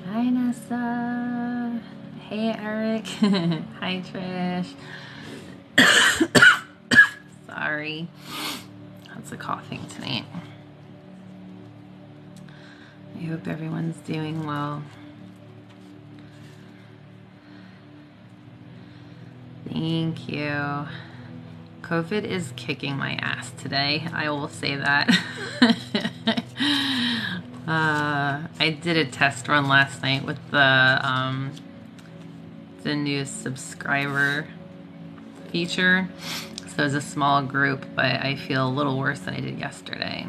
Hi, Nessa. Hey, Eric. Hi, Trish. Sorry. Lots of coughing tonight. I hope everyone's doing well. Thank you. COVID is kicking my ass today. I will say that. I did a test run last night with the new subscriber feature. So it was a small group, but I feel a little worse than I did yesterday.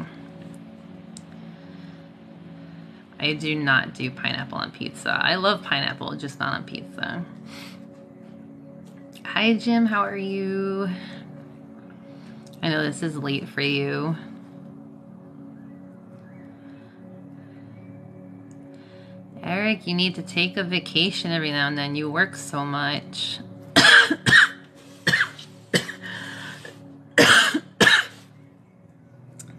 I do not do pineapple on pizza. I love pineapple, just not on pizza. Hi, Jim. How are you? I know this is late for you. Eric, you need to take a vacation every now and then. You work so much.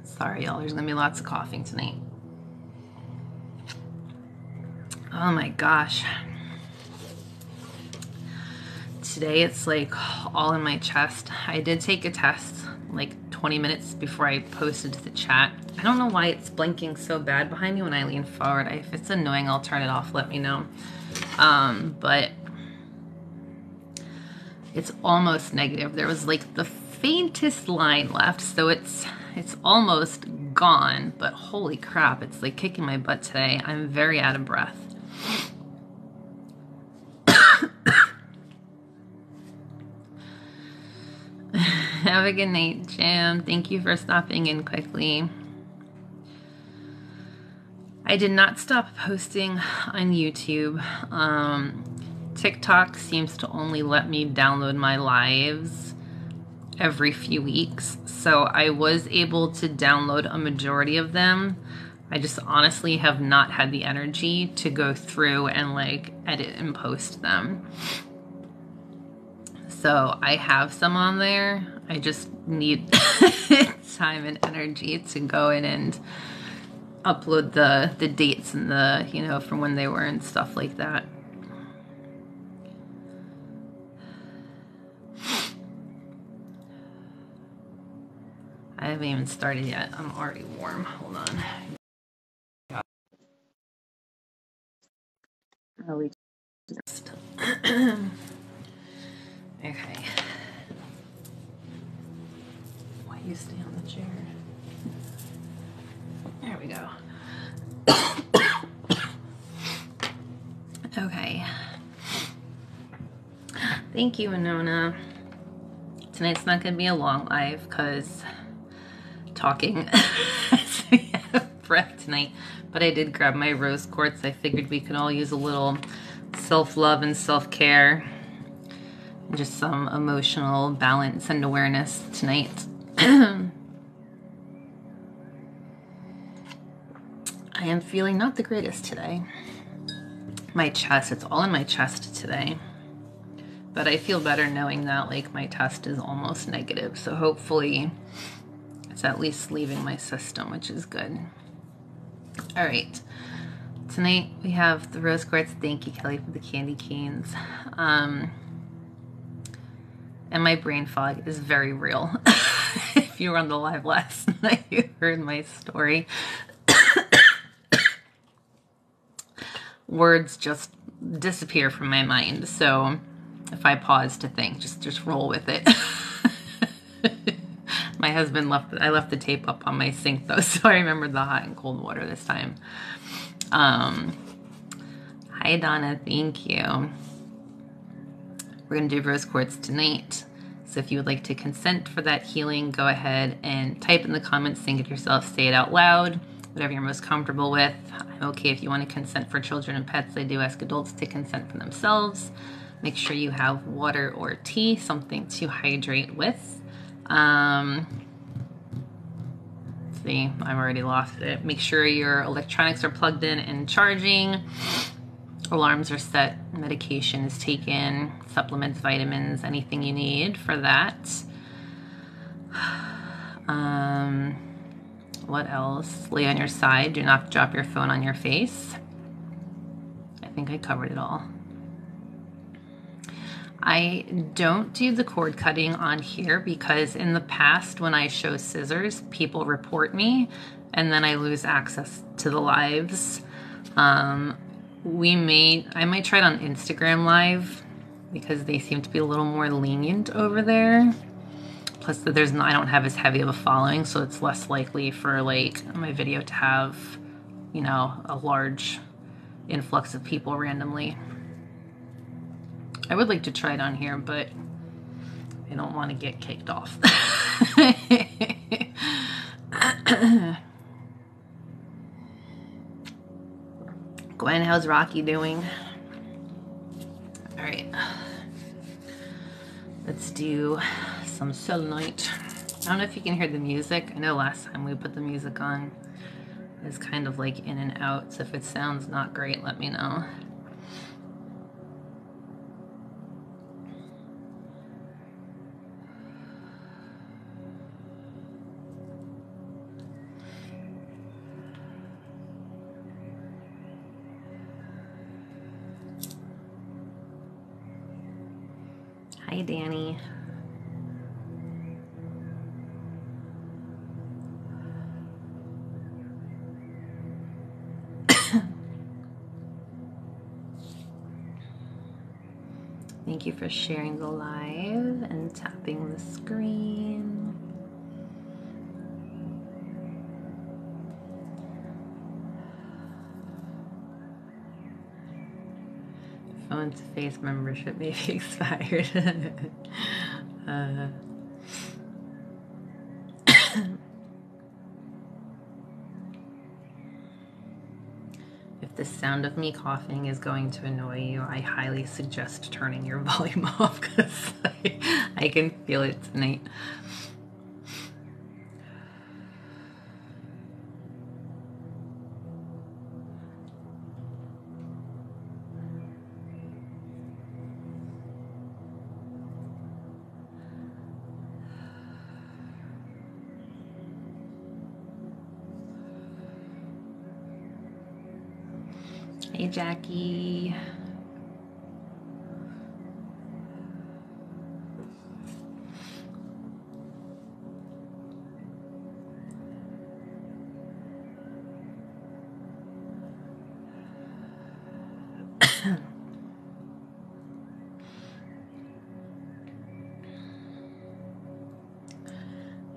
Sorry, y'all. There's going to be lots of coughing tonight. Oh my gosh. Today it's like all in my chest. I did take a test like 20 minutes before I posted to the chat. I don't know why it's blinking so bad behind me when I lean forward. If it's annoying, I'll turn it off. Let me know. But it's almost negative. There was like the faintest line left, so it's almost gone, but holy crap, it's like kicking my butt today. I'm very out of breath. Have a good night, Jim. Thank you for stopping in quickly. I did not stop posting on YouTube. TikTok seems to only let me download my lives every few weeks, so I was able to download a majority of them. I just honestly have not had the energy to go through and like edit and post them. So I have some on there. I just need time and energy to go in and upload the dates and the, you know, from when they were and stuff like that. I haven't even started yet. I'm already warm. Hold on. Oh, we just okay. Why you stay on the chair? There we go. Okay. Thank you, Winona. Tonight's not going to be a long live because talking has me out of breath tonight. But I did grab my rose quartz. I figured we could all use a little self-love and self-care. Just some emotional balance and awareness tonight. I am feeling not the greatest today. My chest, it's all in my chest today. But I feel better knowing that like my test is almost negative. So hopefully it's at least leaving my system, which is good. All right. Tonight we have the rose quartz. Thank you, Kelly, for the candy canes. And my brain fog is very real. If you were on the live last night, you heard my story. Words just disappear from my mind. So if I pause to think, just roll with it. My husband I left the tape up on my sink though, so I remembered the hot and cold water this time. Hi Donna, thank you. We're gonna do rose quartz tonight. So if you would like to consent for that healing, go ahead and type in the comments, sing it yourself, say it out loud, whatever you're most comfortable with. I'm okay if you want to consent for children and pets. I do ask adults to consent for themselves. Make sure you have water or tea, something to hydrate with. See, I've already lost it. Make sure your electronics are plugged in and charging. Alarms are set, medication is taken, supplements, vitamins, anything you need for that. What else? Lay on your side. Do not drop your phone on your face. think I covered it all. I don't do the cord cutting on here because in the past when I show scissors, people report me and then I lose access to the lives. I might try it on Instagram Live because they seem to be a little more lenient over there. Plus I don't have as heavy of a following, so it's less likely for like my video to have, you know, a large influx of people randomly. I would like to try it on here, but I don't want to get kicked off. Gwen, how's Rocky doing? All right. Let's do some selenite. I don't know if you can hear the music. I know last time we put the music on, it's kind of like in and out. So if it sounds not great, let me know. Hi, Danny. Thank you for sharing the live and tapping the screen. Phone to face membership may be expired. If the sound of me coughing is going to annoy you, I highly suggest turning your volume off because I can feel it tonight. Hey, Jackie.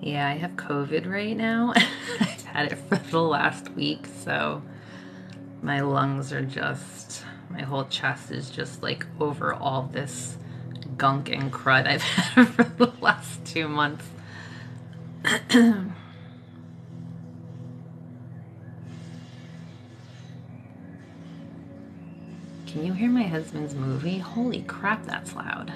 Yeah, I have COVID right now. I've had it for the last week, so my lungs are just, my whole chest is just like over all this gunk and crud I've had for the last 2 months. Can you hear my husband's movie? Holy crap, that's loud.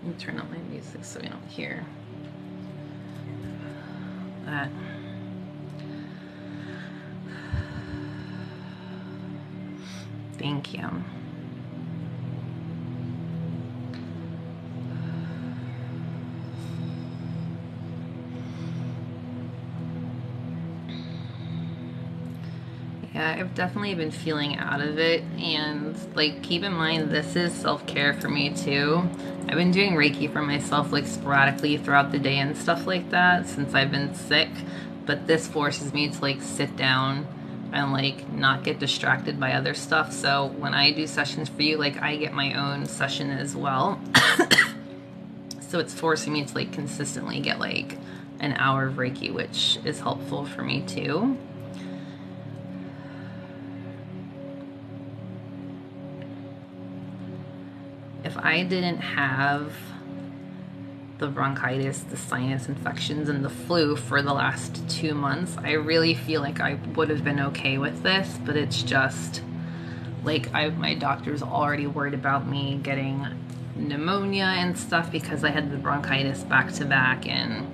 Let me turn up my music so we don't hear that. Thank you. Yeah, I've definitely been feeling out of it, and like keep in mind this is self-care for me too. I've been doing Reiki for myself like sporadically throughout the day and stuff like that since I've been sick, but this forces me to like sit down and like not get distracted by other stuff. So when I do sessions for you, like I get my own session as well. So it's forcing me to like consistently get like an hour of Reiki, which is helpful for me too. If I didn't have the bronchitis, the sinus infections, and the flu for the last 2 months, I really feel like I would have been okay with this, but it's just like my doctor's already worried about me getting pneumonia and stuff because I had the bronchitis back to back, and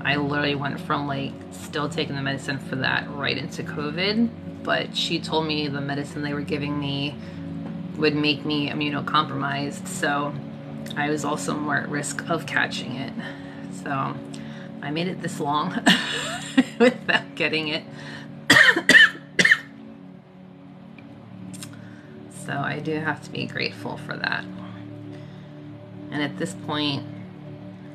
I literally went from like still taking the medicine for that right into COVID. But she told me the medicine they were giving me would make me immunocompromised, so I was also more at risk of catching it. So I made it this long without getting it. So I do have to be grateful for that. And at this point,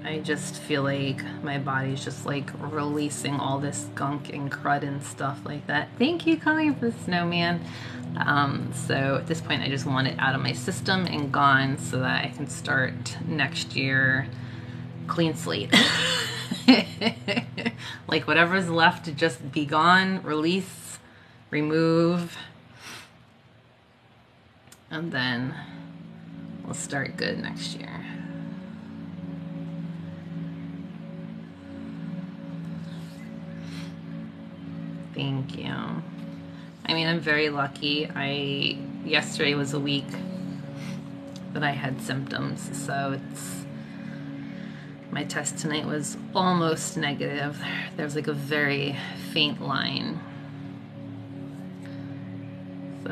I just feel like my body's just like releasing all this gunk and crud and stuff like that. Thank you, Colleen, for the snowman. So at this point, I just want it out of my system and gone so that I can start next year clean slate. Like whatever's left to just be gone, release, remove, and then we'll start good next year. Thank you. I mean, I'm very lucky. Yesterday was a week that I had symptoms, so my test tonight was almost negative. There was like a very faint line. So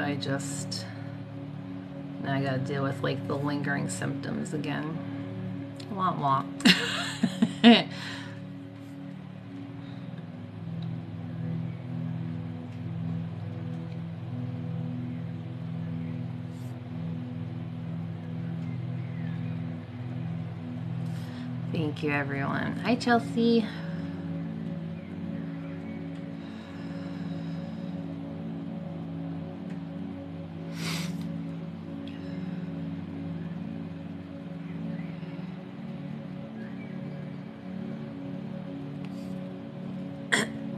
now I gotta deal with like the lingering symptoms again. Womp womp. Thank you, everyone. Hi, Chelsea.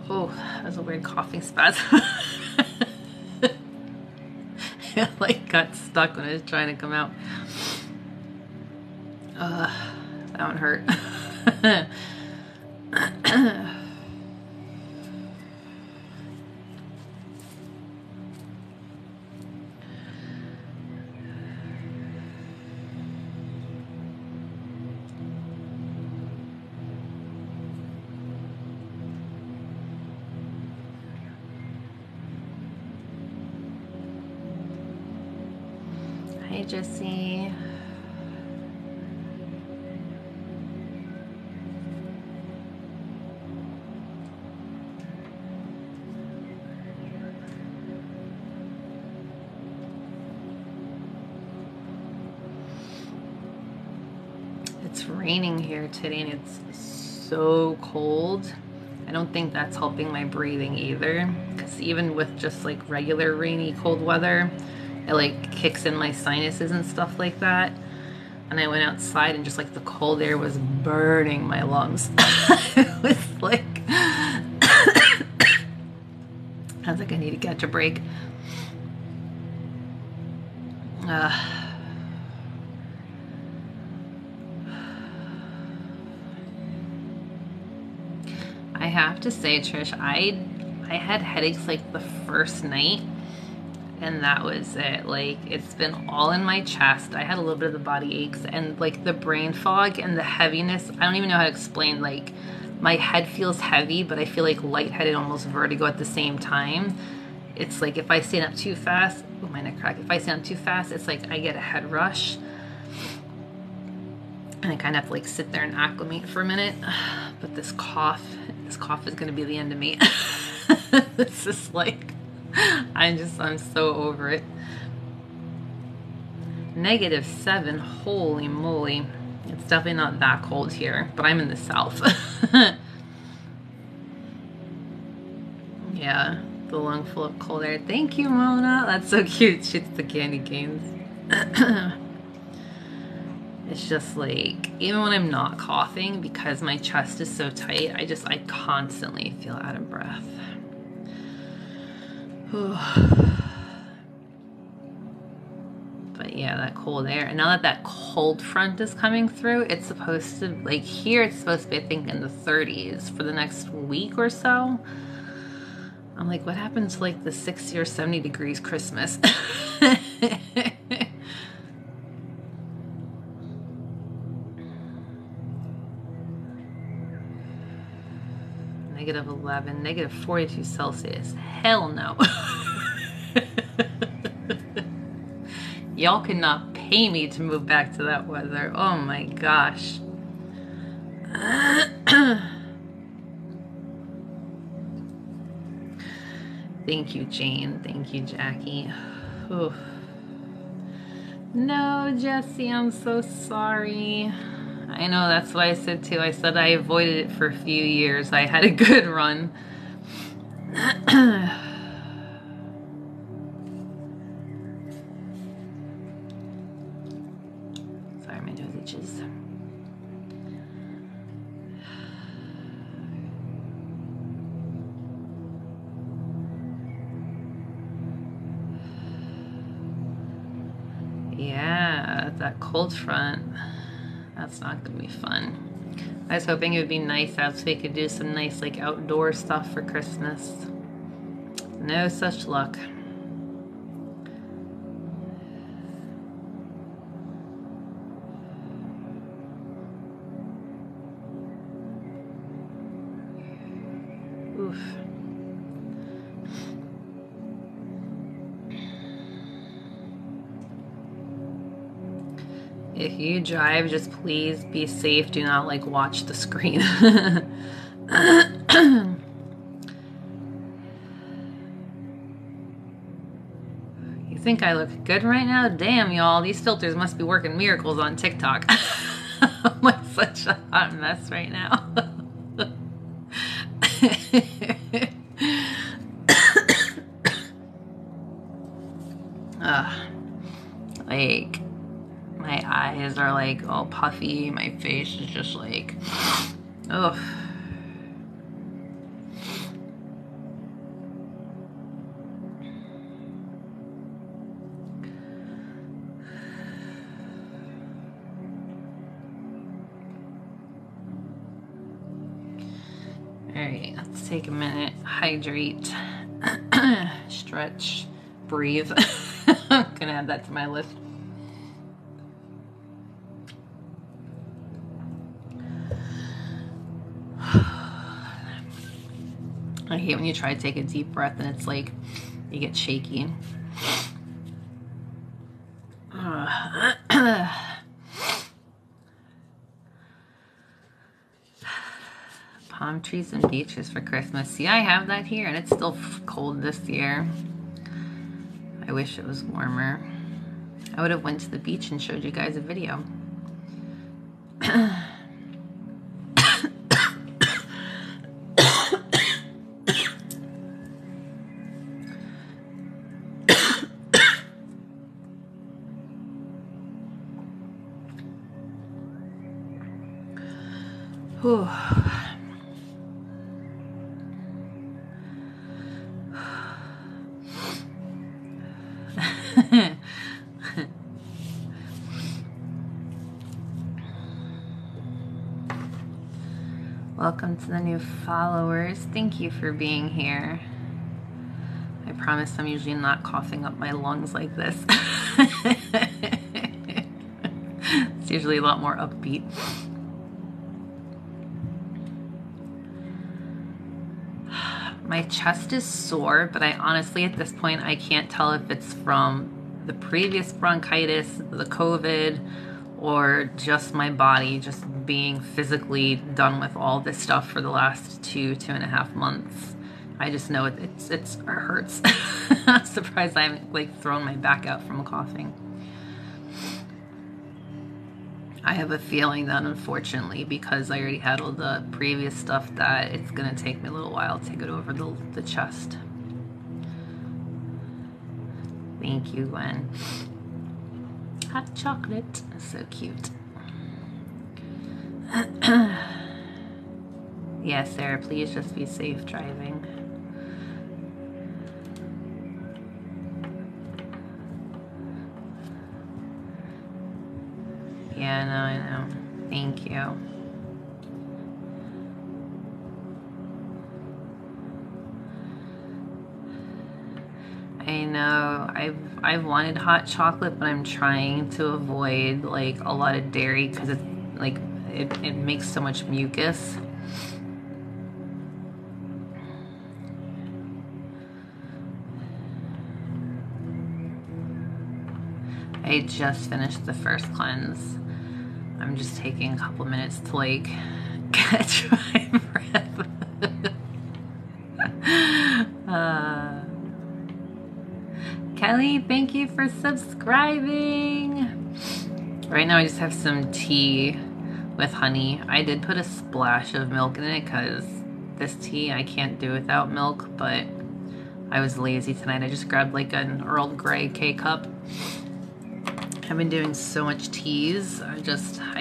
Oh, that was a weird coughing spasm. It like got stuck when I was trying to come out. That one hurt. Hi, Jessie. It's raining here today and it's so cold. I don't think that's helping my breathing either, because even with just like regular rainy cold weather, it like kicks in my sinuses and stuff like that. And I went outside and just like the cold air was burning my lungs. It was like I was like, I need to catch a break. I have to say, Trish, I had headaches like the first night, and that was it. Like, it's been all in my chest. I had a little bit of the body aches and like the brain fog and the heaviness. I don't even know how to explain. Like, my head feels heavy, but I feel like lightheaded, almost vertigo at the same time. It's like if I stand up too fast, oh, my neck crack. If I stand up too fast, it's like I get a head rush. And I kind of have to like sit there and acclimate for a minute. But this cough is going to be the end of me. It's just like, I'm so over it. -7, holy moly. It's definitely not that cold here, but I'm in the south. Yeah, the lung full of cold air. Thank you, Mona. That's so cute. Shoots the candy canes. It's just like, even when I'm not coughing, because my chest is so tight, I constantly feel out of breath. But yeah, that cold air. And now that cold front is coming through, it's supposed to, like here, it's supposed to be, I think, in the 30s for the next week or so. I'm like, what happened to like the 60 or 70 degrees Christmas? -11, -42 Celsius. Hell no. Y'all cannot pay me to move back to that weather. Oh my gosh. Thank you, Jane. Thank you, Jackie. Oof. No, Jesse, I'm so sorry. I know, that's what I said too. I said I avoided it for a few years. I had a good run. Sorry, my nose itches. Yeah, that cold front. That's not gonna be fun. I was hoping it would be nice out so we could do some nice like outdoor stuff for Christmas. No such luck. Oof. If you drive, just please be safe. Do not like watch the screen. You think I look good right now? Damn, y'all. These filters must be working miracles on TikTok. I'm like such a hot mess right now. Like, my eyes are like all puffy. My face is just like, ugh. All right, let's take a minute, hydrate, stretch, breathe. I'm gonna add that to my list. I hate when you try to take a deep breath and it's like you get shaky. Palm trees and beaches for Christmas. See, I have that here and it's still cold this year. I wish it was warmer. I would have went to the beach and showed you guys a video. Whew. Welcome to the new followers. Thank you for being here. I promise I'm usually not coughing up my lungs like this. It's usually a lot more upbeat. My chest is sore, but I honestly, at this point, I can't tell if it's from the previous bronchitis, the COVID, or just my body just being physically done with all this stuff for the last 2.5 months. I just know it hurts. I'm surprised I haven't like thrown my back out from coughing. I have a feeling that unfortunately, because I already had all the previous stuff, that it's gonna take me a little while to get over the chest. Thank you, Gwen. Hot chocolate, so cute. Yeah, Sarah, please just be safe driving. Yeah, no, I know. Thank you. I know. I've wanted hot chocolate, but I'm trying to avoid like a lot of dairy because it's like it makes so much mucus. I just finished the first cleanse. I'm just taking a couple minutes to like catch my breath. Kelly, thank you for subscribing. Right now I just have some tea with honey. I did put a splash of milk in it because this tea I can't do without milk, but I was lazy tonight. I just grabbed like an Earl Grey K-cup. I've been doing so much teas. I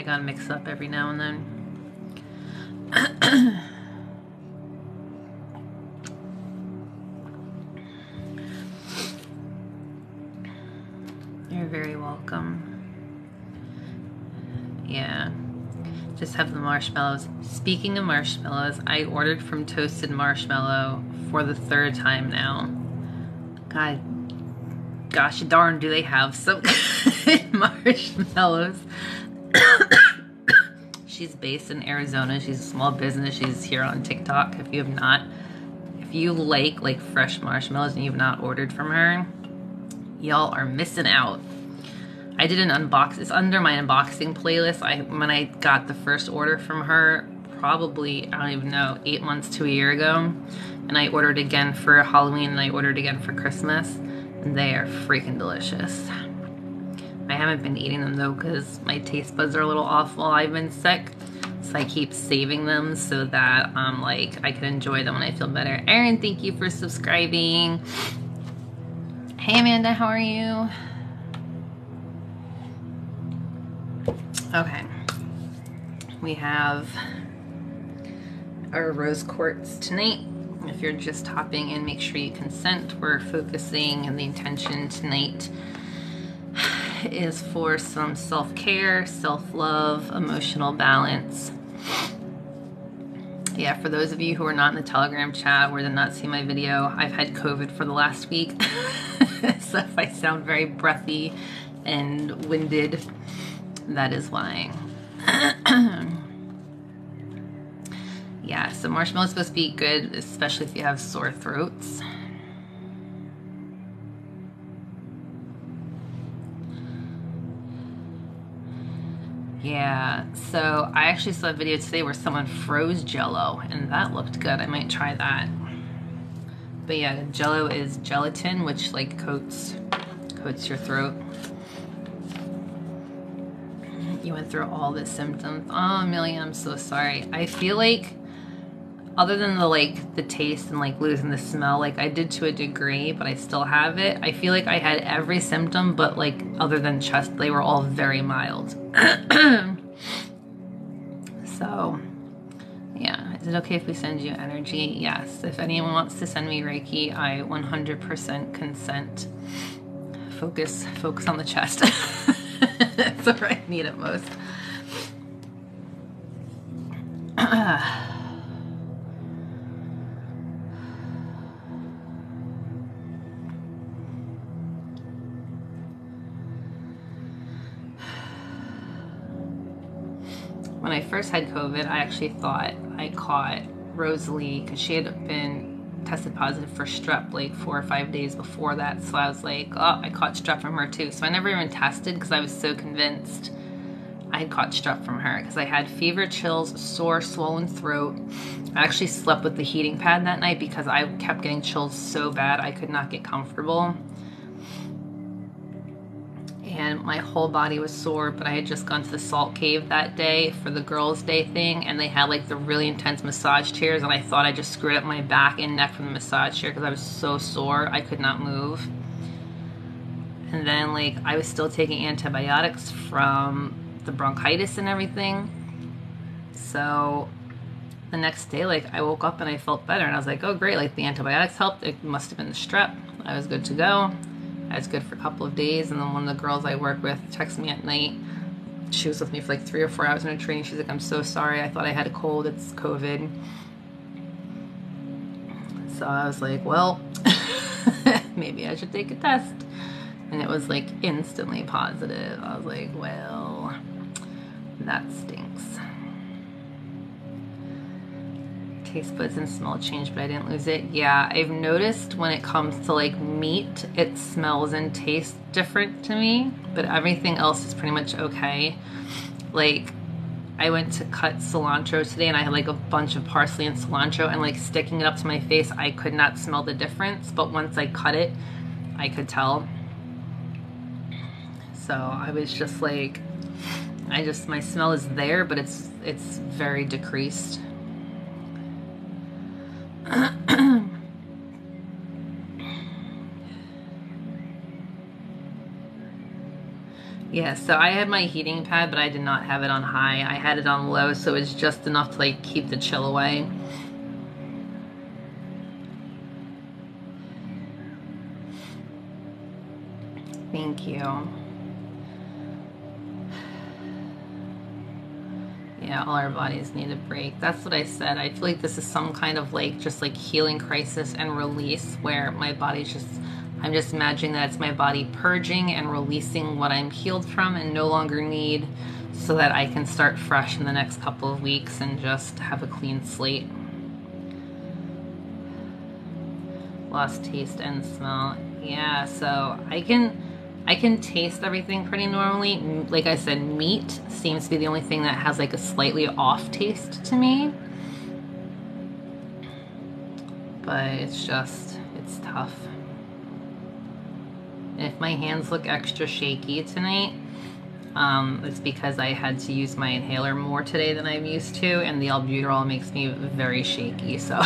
gotta mix up every now and then. You're very welcome. Yeah, just have the marshmallows. Speaking of marshmallows, I ordered from Toasted Marshmallow for the 3rd time now. Gosh darn, do they have some good marshmallows. She's based in Arizona. She's a small business. She's here on TikTok. If you like fresh marshmallows and you've not ordered from her, y'all are missing out. I did an unbox. It's under my unboxing playlist. When I got the first order from her, probably, I don't even know, 8 months to a year ago, and I ordered again for Halloween and I ordered again for Christmas, and they are freaking delicious. I haven't been eating them though because my taste buds are a little off while I've been sick, so I keep saving them so that I can enjoy them when I feel better. Erin, thank you for subscribing. Hey Amanda, how are you? Okay, we have our rose quartz tonight. If you're just hopping in, make sure you consent. We're focusing, and the intention tonight is for some self-care, self-love, emotional balance. Yeah, for those of you who are not in the Telegram chat or did not see my video, I've had COVID for the last week. So if I sound very breathy and winded, that is why. Yeah, so marshmallow is supposed to be good, especially if you have sore throats. Yeah, so I actually saw a video today where someone froze Jell-O, and that looked good. I might try that. But yeah, Jell-O is gelatin, which like coats your throat. You went through all the symptoms. Oh, Amelia, I'm so sorry. I feel like, other than the taste and like losing the smell, like I did to a degree, but I still have it. I feel like I had every symptom, but like other than chest, they were all very mild. So, yeah. Is it okay if we send you energy? Yes. If anyone wants to send me Reiki, I 100% consent. Focus on the chest. That's where I need it most. When I first had COVID, I actually thought I caught Rosalie because she had been tested positive for strep like 4 or 5 days before that. So I was like, oh, I caught strep from her too. So I never even tested because I was so convinced I had caught strep from her because I had fever, chills, sore, swollen throat. I actually slept with the heating pad that night because I kept getting chills so bad I could not get comfortable. And my whole body was sore, but I had just gone to the salt cave that day for the girls' day thing, and they had like the really intense massage chairs, and I thought I just screwed up my back and neck from the massage chair because I was so sore I could not move. And then like I was still taking antibiotics from the bronchitis and everything. So the next day, like I woke up and I felt better, and I was like, oh great, like the antibiotics helped. It must have been the strep. I was good to go. I was good for a couple of days, and then one of the girls I work with texted me at night. She was with me for like 3 or 4 hours in a training. She's like, I'm so sorry. I thought I had a cold. It's COVID. So I was like, well, maybe I should take a test. And it was like instantly positive. I was like, well, that stinks. taste buds and smell changed, but I didn't lose it. Yeah, I've noticed when it comes to like meat, it smells and tastes different to me, but everything else is pretty much okay. Like, I went to cut cilantro today and I had like a bunch of parsley and cilantro, and like sticking it up to my face, I could not smell the difference, but once I cut it, I could tell. So I was just like, my smell is there, but it's very decreased. Yeah, so I had my heating pad, but I did not have it on high. I had it on low, so it's just enough to like keep the chill away. Thank you. Yeah, all our bodies need a break. That's what I said. I feel like this is some kind of like just like healing crisis and release, where my body's just, I'm just imagining that it's my body purging and releasing what I'm healed from and no longer need, so that I can start fresh in the next couple of weeks and just have a clean slate. Lost taste and smell. Yeah, so I can taste everything pretty normally. Like I said, meat seems to be the only thing that has like a slightly off taste to me. But it's tough. And if my hands look extra shaky tonight, it's because I had to use my inhaler more today than I'm used to, and the albuterol makes me very shaky, so.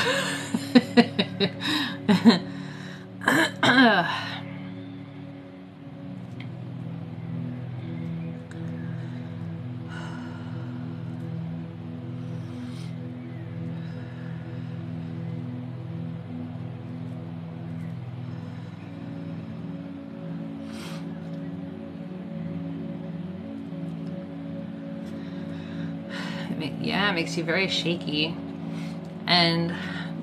Yeah, it makes you very shaky. And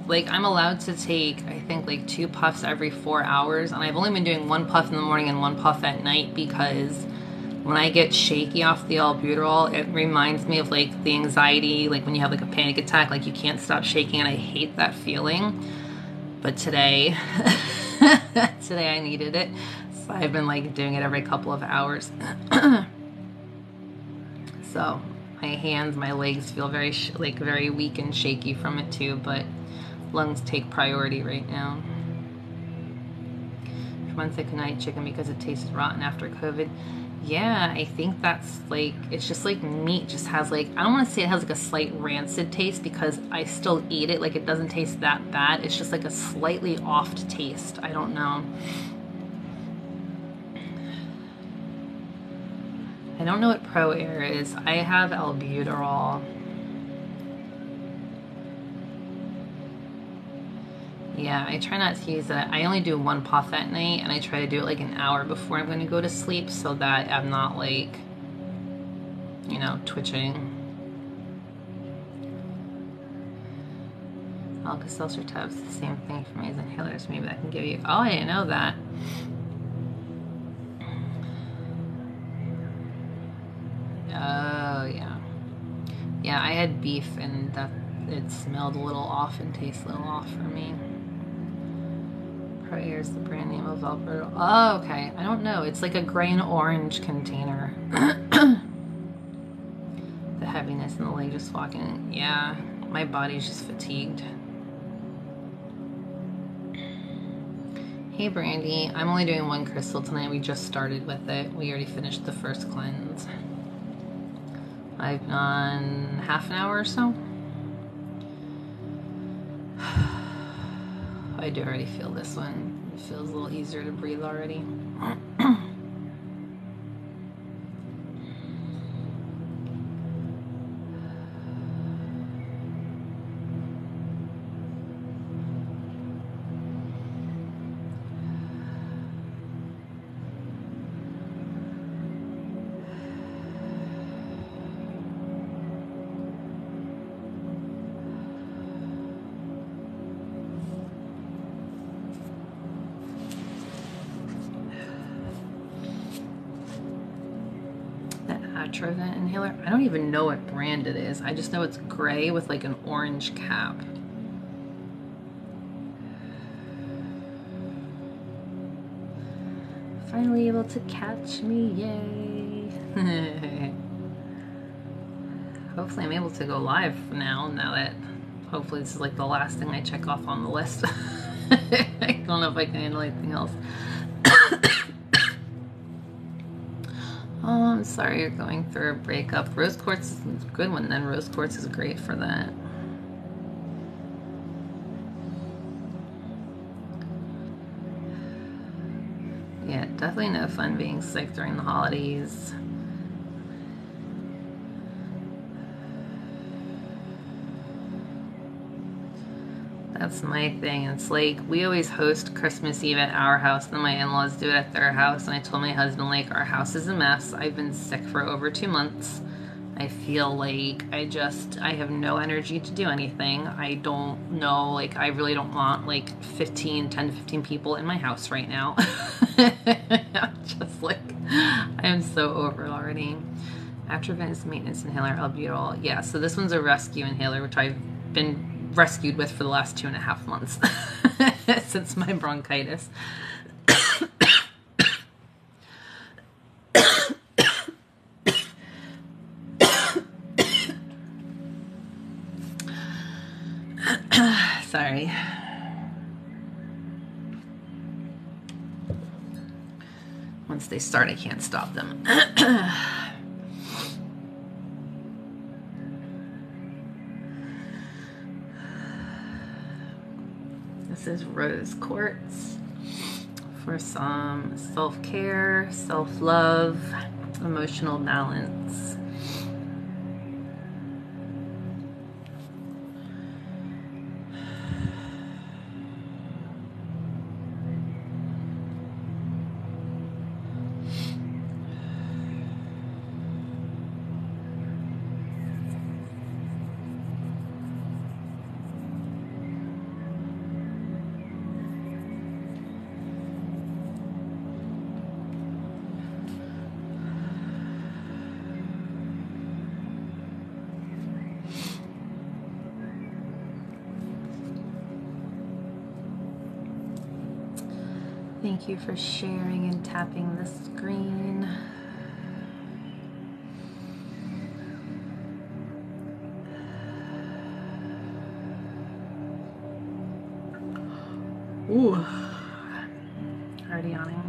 like, I'm allowed to take, I think, like 2 puffs every 4 hours, and I've only been doing 1 puff in the morning and 1 puff at night, because when I get shaky off the albuterol, it reminds me of like the anxiety, like when you have like a panic attack, like you can't stop shaking, and I hate that feeling. But today today I needed it, so I've been like doing it every couple of hours. So my hands, my legs feel very very weak and shaky from it too, but lungs take priority right now. For months I could not eat chicken because it tasted rotten after COVID. Yeah, I think that's like, it's just like meat just has like, I don't want to say it has like a slight rancid taste, because I still eat it, like it doesn't taste that bad. It's just like a slightly off taste. I don't know. I don't know what Pro Air is. I have albuterol. Yeah, I try not to use that. I only do 1 puff at night, and I try to do it like an hour before I'm going to go to sleep, so that I'm not like, you know, twitching. Alka-Seltzer tubs, the same thing for me as inhalers. Maybe I can give you. Oh, I didn't know that. Oh, yeah. Yeah, I had beef, and that it smelled a little off and tasted a little off for me. Pro Air is the brand name of Alberto. Oh, okay. I don't know. It's like a gray and orange container. The heaviness in the leg just walking. Yeah, my body's just fatigued. Hey, Brandy. I'm only doing 1 crystal tonight. We just started with it. We already finished the first cleanse. I've done half an hour or so. I do already feel this one. It feels a little easier to breathe already. Atrovent inhaler. I don't even know what brand it is. I just know it's gray with like an orange cap. finally able to catch me, yay. Hopefully I'm able to go live now that hopefully this is like the last thing I check off on the list. I don't know if I can handle anything else. Oh, I'm sorry you're going through a breakup. Rose quartz is a good one then. Rose quartz is great for that. Yeah, definitely no fun being sick during the holidays. That's my thing. It's like we always host Christmas Eve at our house, then my in-laws do it at their house. And I told my husband, like, our house is a mess. I've been sick for over 2 months. I feel like I have no energy to do anything. I don't know, like, I really don't want like 10 to 15 people in my house right now. I'm just like, I am so over it already. After Venus maintenance inhaler, albuterol. Yeah, so this one's a rescue inhaler, which I've been rescued with for the last 2.5 months since my bronchitis. Sorry. Once they start, I can't stop them. This is rose quartz for some self-care, self-love, emotional balance. Thank you for sharing and tapping the screen. Ooh, already yawning.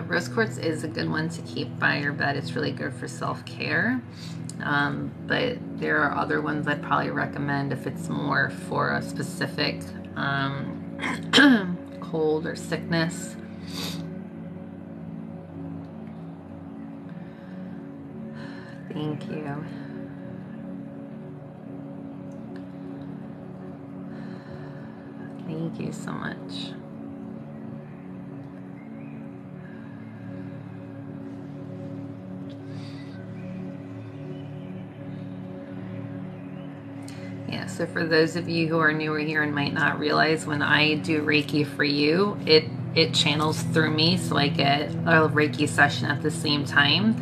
Rose quartz is a good one to keep by your bed. It's really good for self-care. But there are other ones I'd probably recommend if it's more for a specific cold or sickness. Thank you. Thank you so much. Yeah, so for those of you who are newer here and might not realize, when I do Reiki for you, it channels through me, so I get a Reiki session at the same time.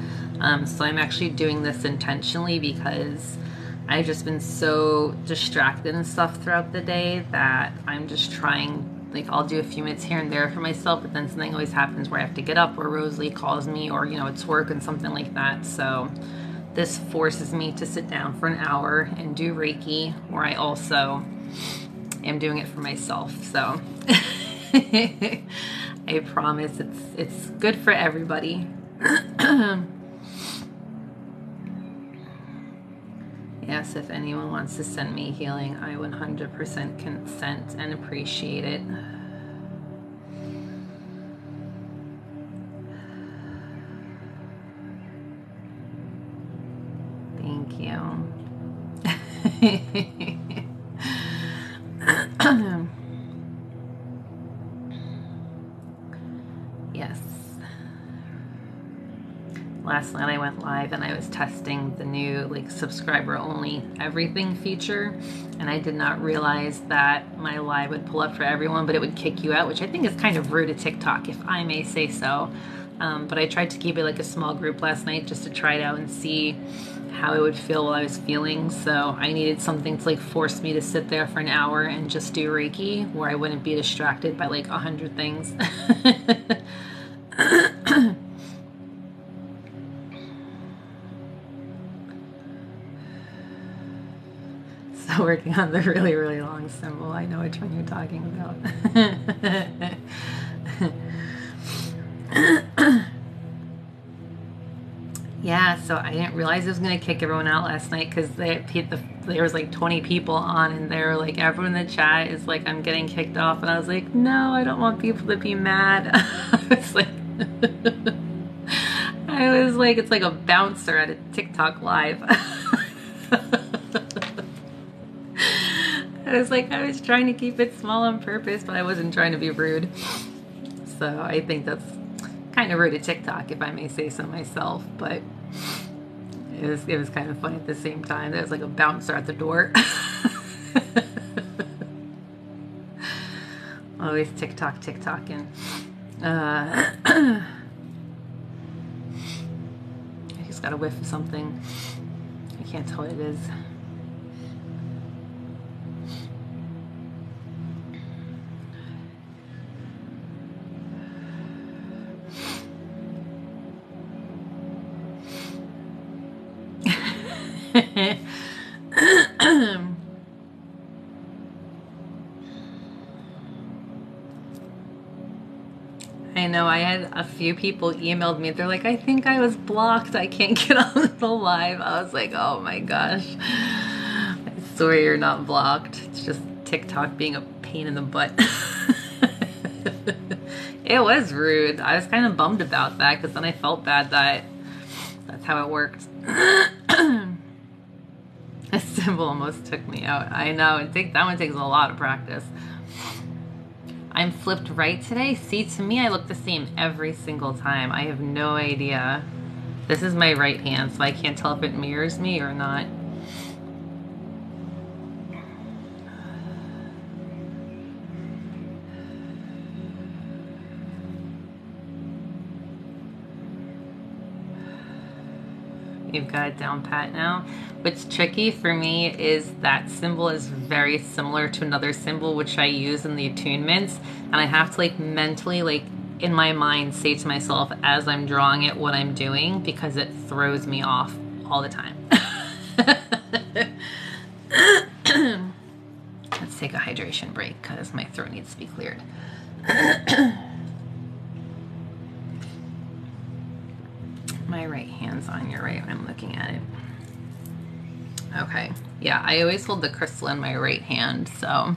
So I'm actually doing this intentionally because I've just been so distracted and stuff throughout the day that I'm just trying, like, I'll do a few minutes here and there for myself, but then something always happens where I have to get up, or Rosalie calls me, or, you know, it's work and something like that. So this forces me to sit down for an hour and do Reiki, where I also am doing it for myself. So I promise it's good for everybody. Yes, if anyone wants to send me healing, I 100% consent and appreciate it. Thank you. Yes. Last night I went live and I was testing the new, like, subscriber only everything feature, and I did not realize that my live would pull up for everyone, but it would kick you out, which I think is kind of rude to TikTok, if I may say so. But I tried to keep it like a small group last night just to try it out and see how I would feel while I was feeling. So I needed something to like force me to sit there for an hour and just do Reiki, where I wouldn't be distracted by like 100 things. So working on the really, really long symbol. I know which one you're talking about. Yeah, so I didn't realize it was going to kick everyone out last night because there was like 20 people on, and they were like, everyone in the chat is like, I'm getting kicked off. And I was like, no, I don't want people to be mad. I was like, it's like a bouncer at a TikTok live. I was trying to keep it small on purpose, but I wasn't trying to be rude. So I think that's kind of rude at TikTok, if I may say so myself, but it was kind of funny at the same time. There was like a bouncer at the door. Always TikToking. I just got a whiff of something. I can't tell what it is. I know I had a few people emailed me. They're like, I think I was blocked. I can't get on the live. I was like, oh my gosh. I swear you're not blocked. It's just TikTok being a pain in the butt. It was rude. I was kind of bummed about that because then I felt bad that that's how it worked. A symbol almost took me out. I know. That one takes a lot of practice. I'm flipped right today. See, to me, I look the same every single time. I have no idea. This is my right hand, so I can't tell if it mirrors me or not. You've got it down pat now. What's tricky for me is that symbol is very similar to another symbol which I use in the attunements, and I have to like mentally, like in my mind, say to myself as I'm drawing it what I'm doing, because it throws me off all the time. Let's take a hydration break because my throat needs to be cleared. My right hand's on your right when I'm looking at it. Okay. Yeah, I always hold the crystal in my right hand, so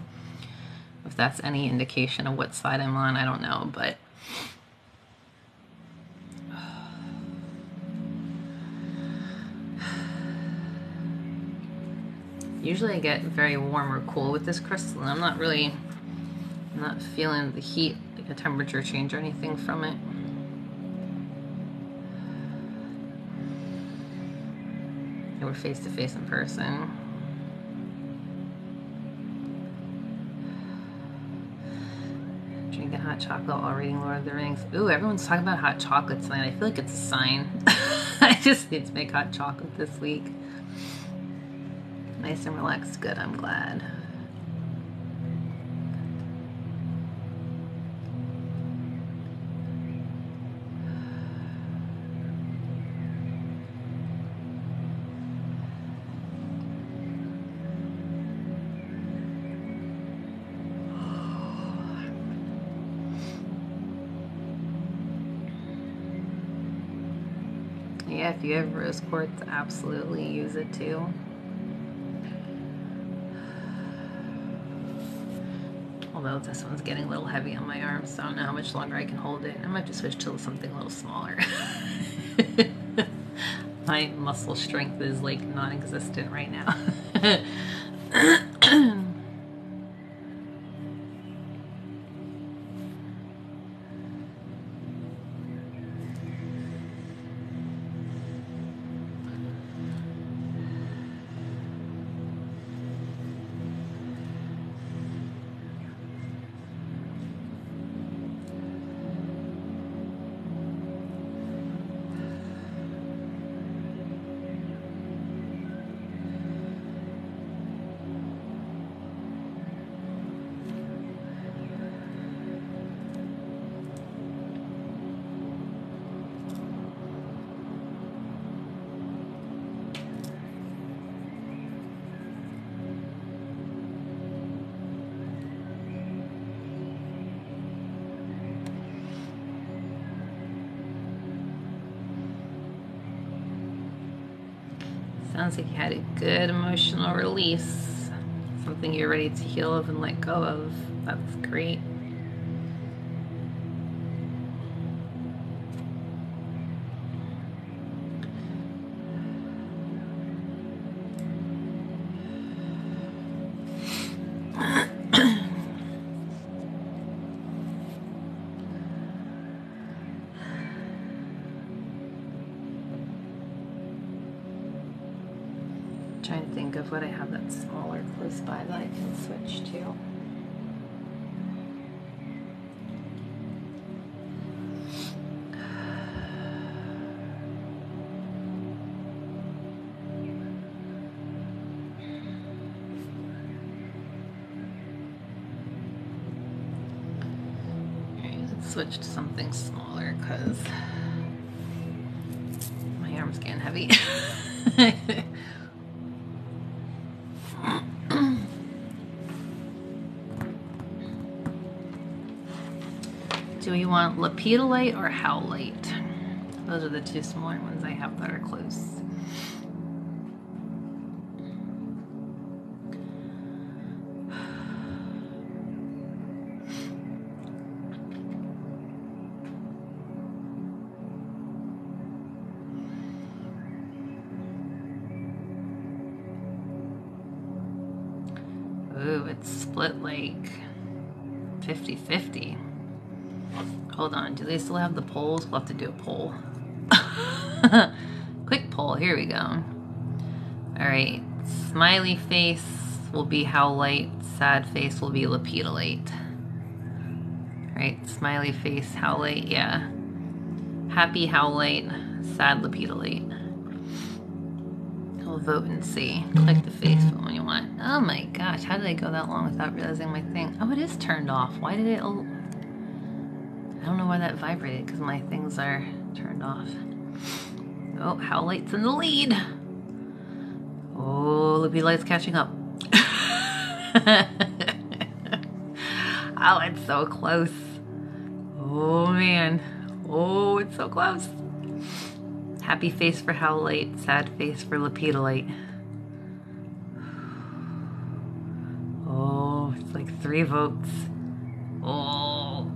if that's any indication of what side I'm on, I don't know, but usually I get very warm or cool with this crystal, and I'm not feeling the heat, like a temperature change or anything from it. We're face to face in person. Drinking hot chocolate while reading Lord of the Rings. Ooh, everyone's talking about hot chocolate tonight. I feel like it's a sign. I just need to make hot chocolate this week. Nice and relaxed. Good, I'm glad. Yeah, if you have rose quartz, absolutely use it too. Although this one's getting a little heavy on my arm, so I don't know how much longer I can hold it. I might just switch to something a little smaller. My muscle strength is like non-existent right now. Sounds like you had a good emotional release. Something you're ready to heal of and let go of. That's great. Trying to think of what I have that's smaller close by that I can switch to. Alright, let's switch to something smaller because my arm's getting heavy. Do we want lepidolite or howlite? Those are the two smaller ones I have that are close. Ooh, it's split like 50-50. Hold on, do they still have the polls? We'll have to do a poll. Quick poll, here we go. Alright, smiley face will be howlite, sad face will be lepidolite. Alright, smiley face, howlite, yeah. Happy howlite, sad lepidolite. We'll vote and see. Click the face when you want. Oh my gosh, how did I go that long without realizing my thing? Oh, it is turned off. Why did it... I don't know why that vibrated, because my things are turned off. Oh, howlite's in the lead. Oh, lepidolite's catching up. Oh, it's so close. Oh, man. Oh, it's so close. Happy face for howlite, sad face for lepidolite. Oh, it's like 3 votes. Oh,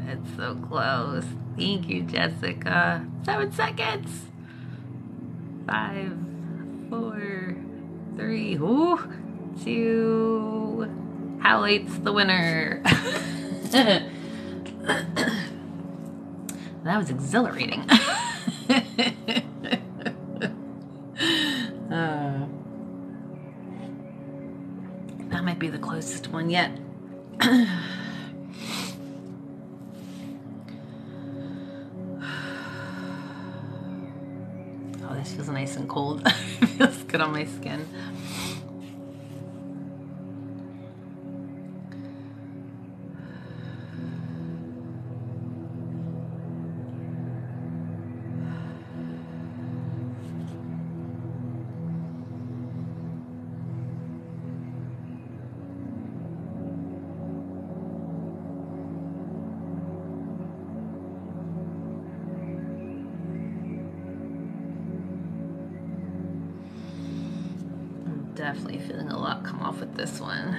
it's so close. Thank you, Jessica. 7 seconds. 5, 4, 3, 2. Howlite's the winner. That was exhilarating. That might be the closest one yet. Oh, this feels nice and cold. It feels good on my skin. Definitely feeling a lot come off with this one.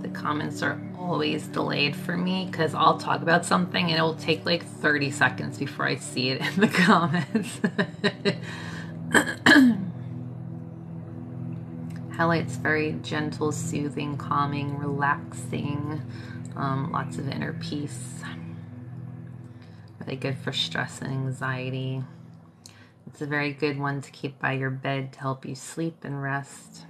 The comments are always delayed for me because I'll talk about something and it will take like 30 seconds before I see it in the comments. Howlite's very gentle, soothing, calming, relaxing, lots of inner peace. Really good for stress and anxiety. It's a very good one to keep by your bed to help you sleep and rest.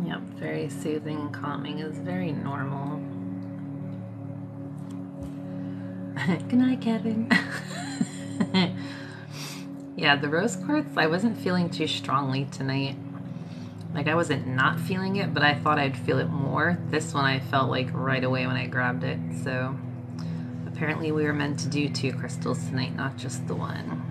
Yep, Very soothing and calming. Is very normal. Good night, Kevin. Yeah, the rose quartz, I wasn't feeling too strongly tonight. Like, I wasn't not feeling it, but I thought I'd feel it more. This one I felt like right away when I grabbed it. So apparently we were meant to do 2 crystals tonight, not just the one.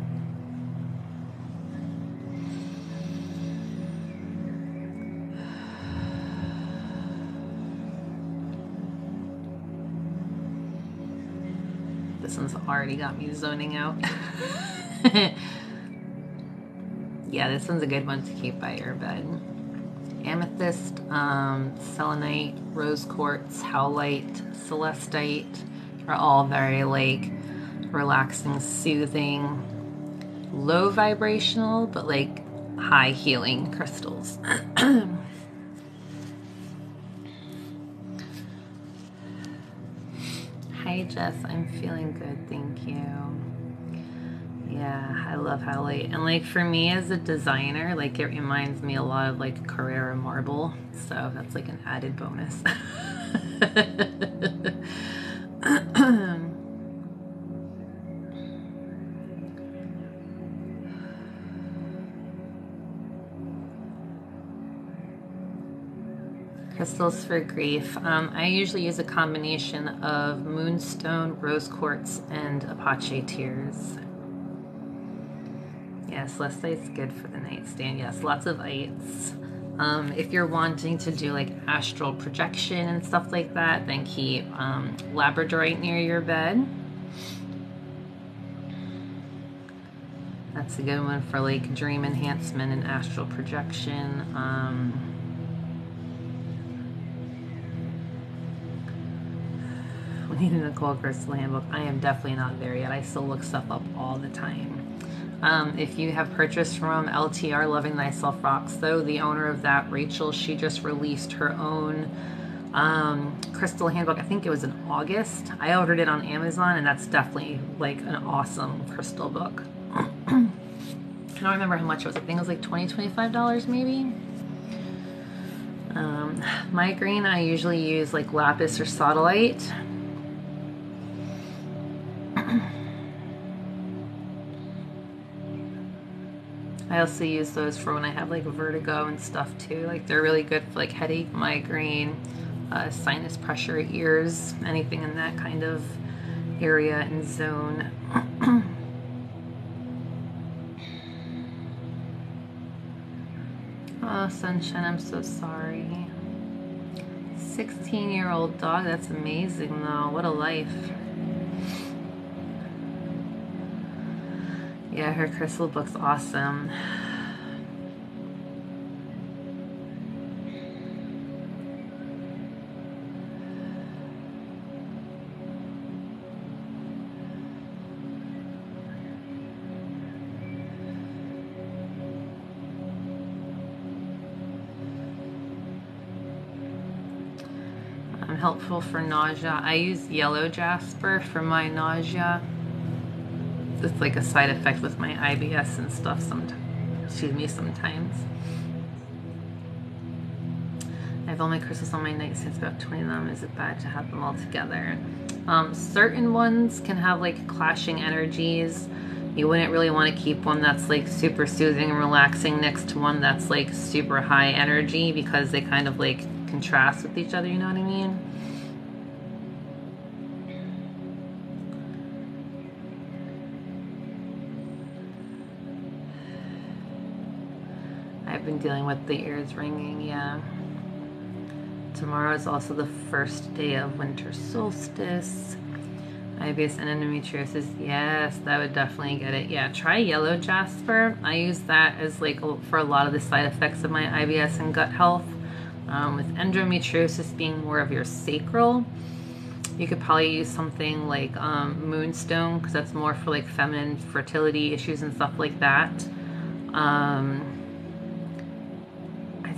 This one's already got me zoning out. Yeah, this one's a good one to keep by your bed. Amethyst, selenite, rose quartz, howlite, celestite are all very like relaxing, soothing, low vibrational, but like high healing crystals. Hi Jess, I'm feeling good, thank you. Yeah, I love howlite. And like for me as a designer, like it reminds me a lot of like Carrara marble. So that's like an added bonus. Crystals for grief. I usually use a combination of moonstone, rose quartz, and Apache tears. Yes, celestite's good for the nightstand. Yes, lots of ites. If you're wanting to do like astral projection and stuff like that, then keep labradorite near your bed. That's a good one for like dream enhancement and astral projection. We need a Nicole Crystal handbook. I am definitely not there yet. I still look stuff up all the time. If you have purchased from LTR Loving Thyself Rocks, though, the owner of that, Rachel, she just released her own crystal handbook. I think it was in August. I ordered it on Amazon, and that's definitely like an awesome crystal book. I don't remember how much it was. I think it was like $20, $25 maybe. Migraine, I usually use like lapis or sodalite. I also use those for when I have like vertigo and stuff too. Like they're really good for like headache, migraine, sinus pressure, ears, anything in that kind of area and zone. Oh, Sunshine, I'm so sorry. 16-year-old dog, that's amazing though. What a life. Yeah, her crystal book's awesome. Helpful for nausea. I use yellow jasper for my nausea. It's like a side effect with my IBS and stuff sometimes. Sometimes. I have all my crystals on my nightstand, about 20 of them. Is it bad to have them all together? Certain ones can have like clashing energies. You wouldn't really want to keep one that's like super soothing and relaxing next to one that's like super high energy, because they kind of like contrast with each other, you know what I mean? I've been dealing with the ears ringing, yeah. Tomorrow is also the first day of winter solstice. IBS and endometriosis, yes, that would definitely get it. Yeah, try yellow jasper. I use that as like for a lot of the side effects of my IBS and gut health. With endometriosis being more of your sacral, you could probably use something like moonstone, because that's more for like feminine fertility issues and stuff like that. I'd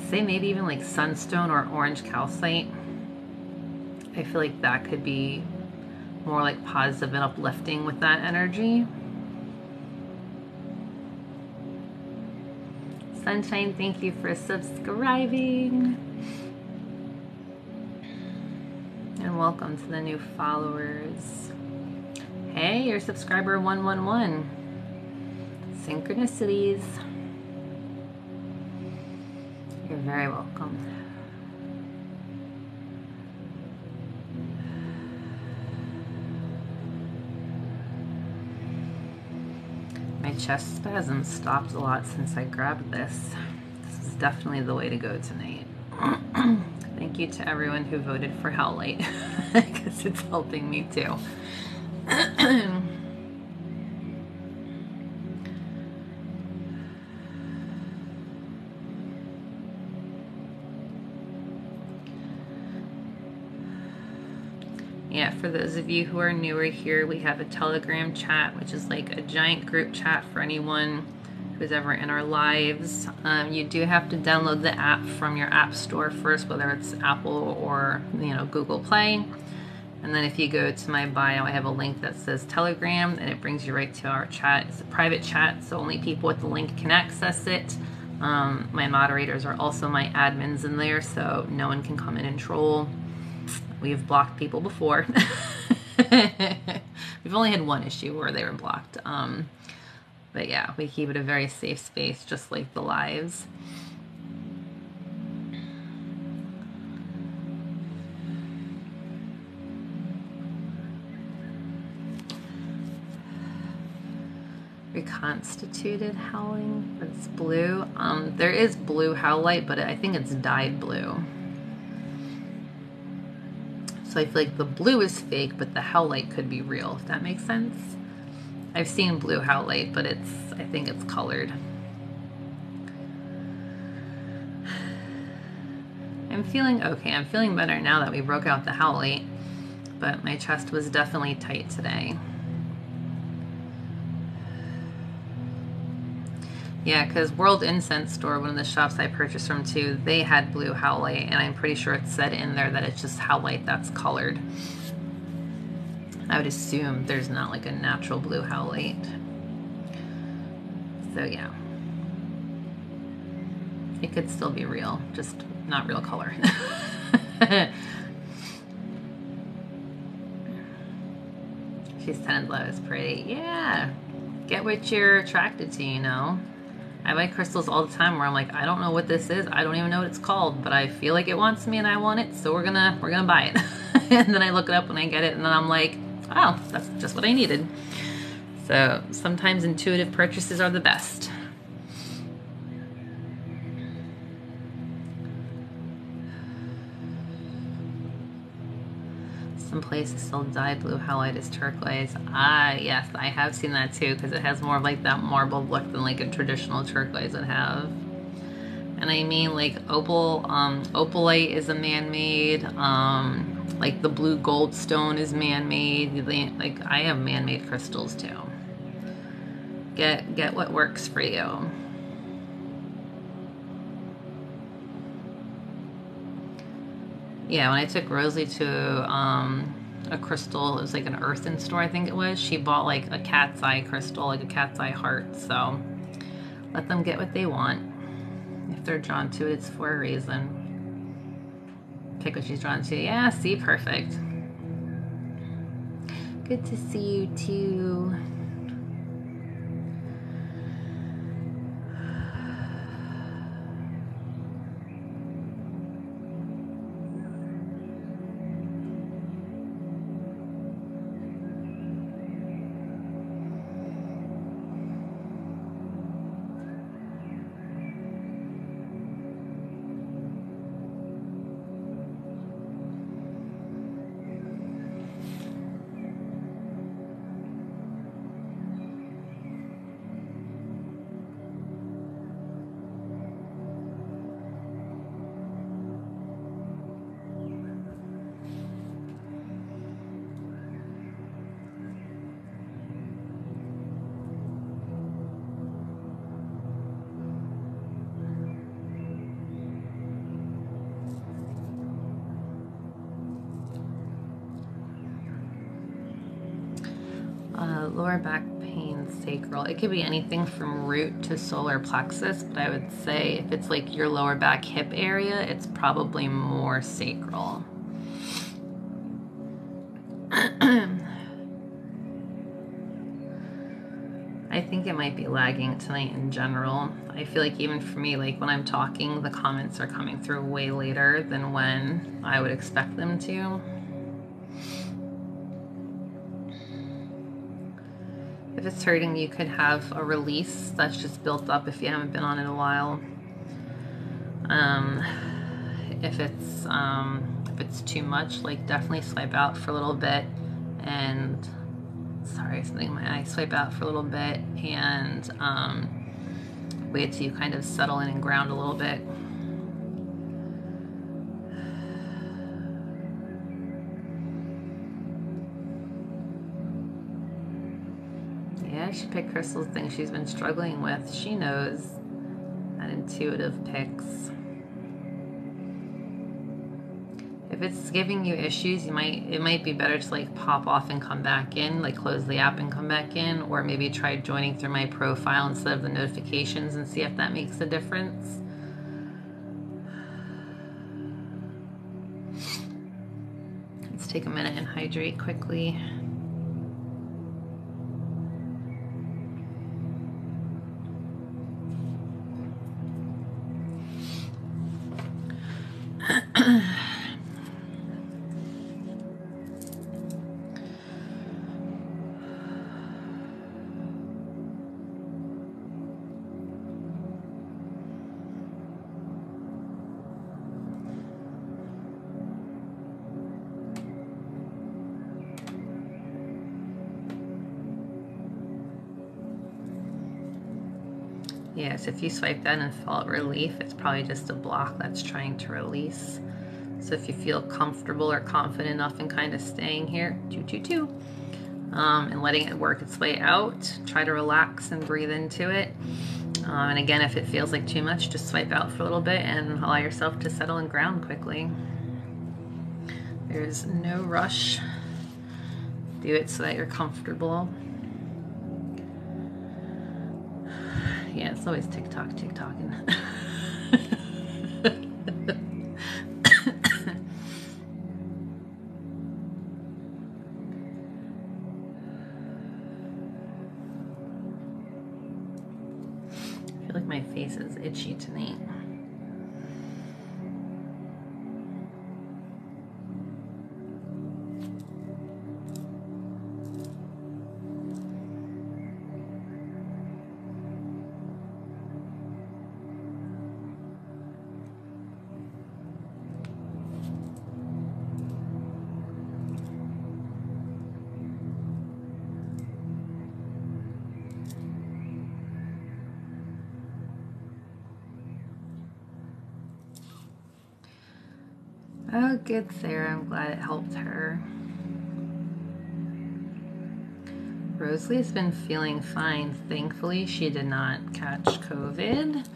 say maybe even like sunstone or orange calcite. I feel like that could be more like positive and uplifting with that energy. Sunshine, thank you for subscribing. and welcome to the new followers. Hey, you're subscriber 111. Synchronicities. You're very welcome. My chest spasm stopped a lot since I grabbed this. This is definitely the way to go tonight. Thank you to everyone who voted for Howlite, because it's helping me too. Yeah, for those of you who are newer here, we have a Telegram chat, which is like a giant group chat for anyone who's ever in our lives. You do have to download the app from your app store first, whether it's Apple or Google Play. And then if you go to my bio, I have a link that says Telegram, and it brings you right to our chat. It's a private chat, so only people with the link can access it. My moderators are also my admins in there, so no one can come in and troll. We've blocked people before. We've only had one issue where they were blocked. But yeah, we keep it a very safe space, just like the lives. Reconstituted howling. It's blue. There is blue howlite, but I think it's dyed blue. So I feel like the blue is fake, but the howlite could be real, if that makes sense. I've seen blue howlite, but I think it's colored. I'm feeling okay. I'm feeling better now that we broke out the howlite, but my chest was definitely tight today. Yeah, because World Incense Store, one of the shops I purchased from too, they had blue howlite, and I'm pretty sure it said in there that it's just howlite that's colored. I would assume there's not like a natural blue howlite. So yeah. It could still be real, just not real color. She's 10 and low is pretty. Yeah. Get what you're attracted to, you know. I buy crystals all the time where I'm like, I don't know what this is. I don't even know what it's called, but I feel like it wants me and I want it, so we're gonna buy it. And then I look it up when I get it, and then I'm like, oh, that's just what I needed. So sometimes intuitive purchases are the best. Some places still dye blue howlite as turquoise. Ah, yes, I have seen that too, because it has more of like that marble look than like a traditional turquoise would have. And I mean, like opalite is a man-made. Like the blue gold stone is man-made. Like I have man-made crystals too. Get what works for you. Yeah, when I took Rosalie to a crystal, it was like an earthen store, I think it was. She bought like a cat's eye crystal, like a cat's eye heart. So let them get what they want. If they're drawn to it, it's for a reason. Pick what she's drawn to. Yeah, see, perfect. Good to see you too. Lower back pain, sacral. It could be anything from root to solar plexus, but I would say if it's like your lower back hip area, it's probably more sacral. I think it might be lagging tonight in general. I feel like even for me, like when I'm talking, the comments are coming through way later than when I would expect them to. If it's hurting, you could have a release that's just built up if you haven't been on it a while. If it's too much, like definitely swipe out for a little bit and sorry, something in my eye. Swipe out for a little bit and wait till you kind of settle in and ground a little bit. Yeah, she picked Crystal's thing she's been struggling with. She knows that intuitive picks. If it's giving you issues, it might be better to like pop off and come back in, like close the app and come back in, or maybe try joining through my profile instead of the notifications and see if that makes a difference. Let's take a minute and hydrate quickly. Yes, if you swipe that and felt relief, it's probably just a block that's trying to release. So if you feel comfortable or confident enough in kind of staying here, and letting it work its way out, try to relax and breathe into it. And again, if it feels like too much, just swipe out for a little bit and allow yourself to settle and ground quickly. There's no rush. Do it so that you're comfortable. Yeah, it's always TikToking. I feel like my face is itchy tonight. Oh, good, Sarah. I'm glad it helped her. Rosalie has been feeling fine. Thankfully, she did not catch COVID.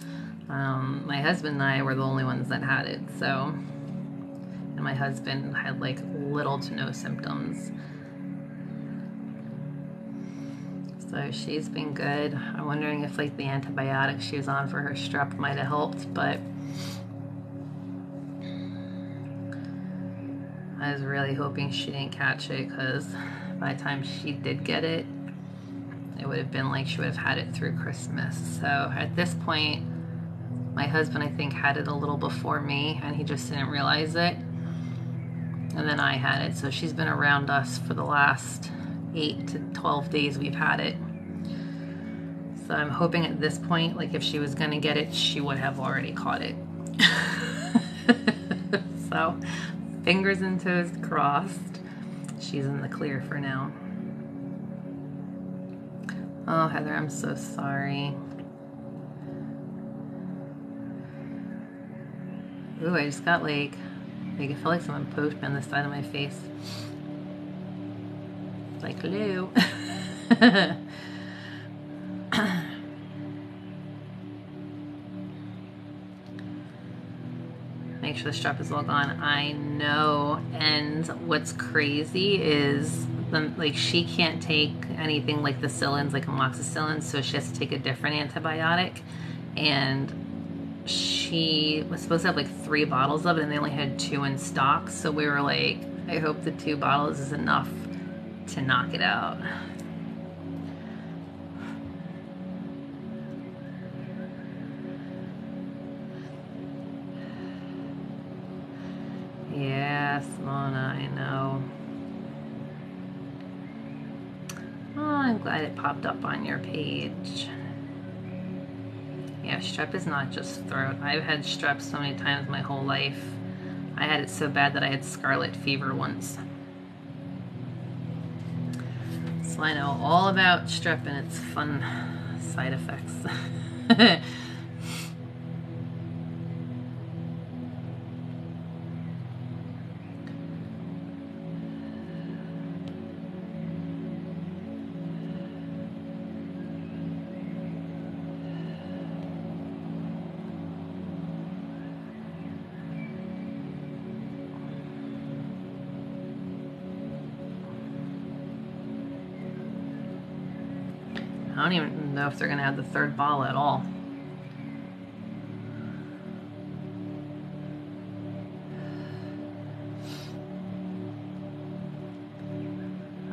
My husband and I were the only ones that had it, so. And my husband had like little to no symptoms. So she's been good. I'm wondering if like the antibiotics she was on for her strep might have helped, but I was really hoping she didn't catch it, because by the time she did get it, it would have been like she would have had it through Christmas. So at this point, my husband, I think, had it a little before me, and he just didn't realize it. And then I had it. So she's been around us for the last 8 to 12 days we've had it. So I'm hoping at this point, like if she was going to get it, she would have already caught it. So fingers and toes crossed. She's in the clear for now. Oh, Heather, I'm so sorry. Ooh, I just got like I felt like someone poked me on the side of my face. Like, hello. Make sure the strep is all gone. I know. And what's crazy is like she can't take anything like the Cillins, like amoxicillin, so she has to take a different antibiotic. And she was supposed to have like 3 bottles of it, and they only had 2 in stock. So we were like, I hope the 2 bottles is enough to knock it out. Yes, Mona, I know. Oh, I'm glad it popped up on your page. Yeah, strep is not just throat. I've had strep so many times my whole life. I had it so bad that I had scarlet fever once. So I know all about strep and its fun side effects. I don't even know if they're going to have the third ball at all.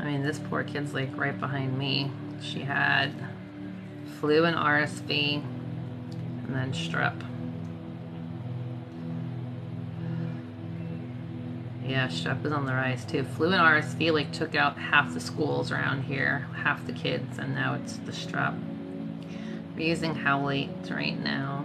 I mean, this poor kid's like right behind me. She had flu and RSV and then strep. Yeah, strep is on the rise too. Flu and RSV like took out half the schools around here, half the kids, and now it's the strep. We're using howlite right now.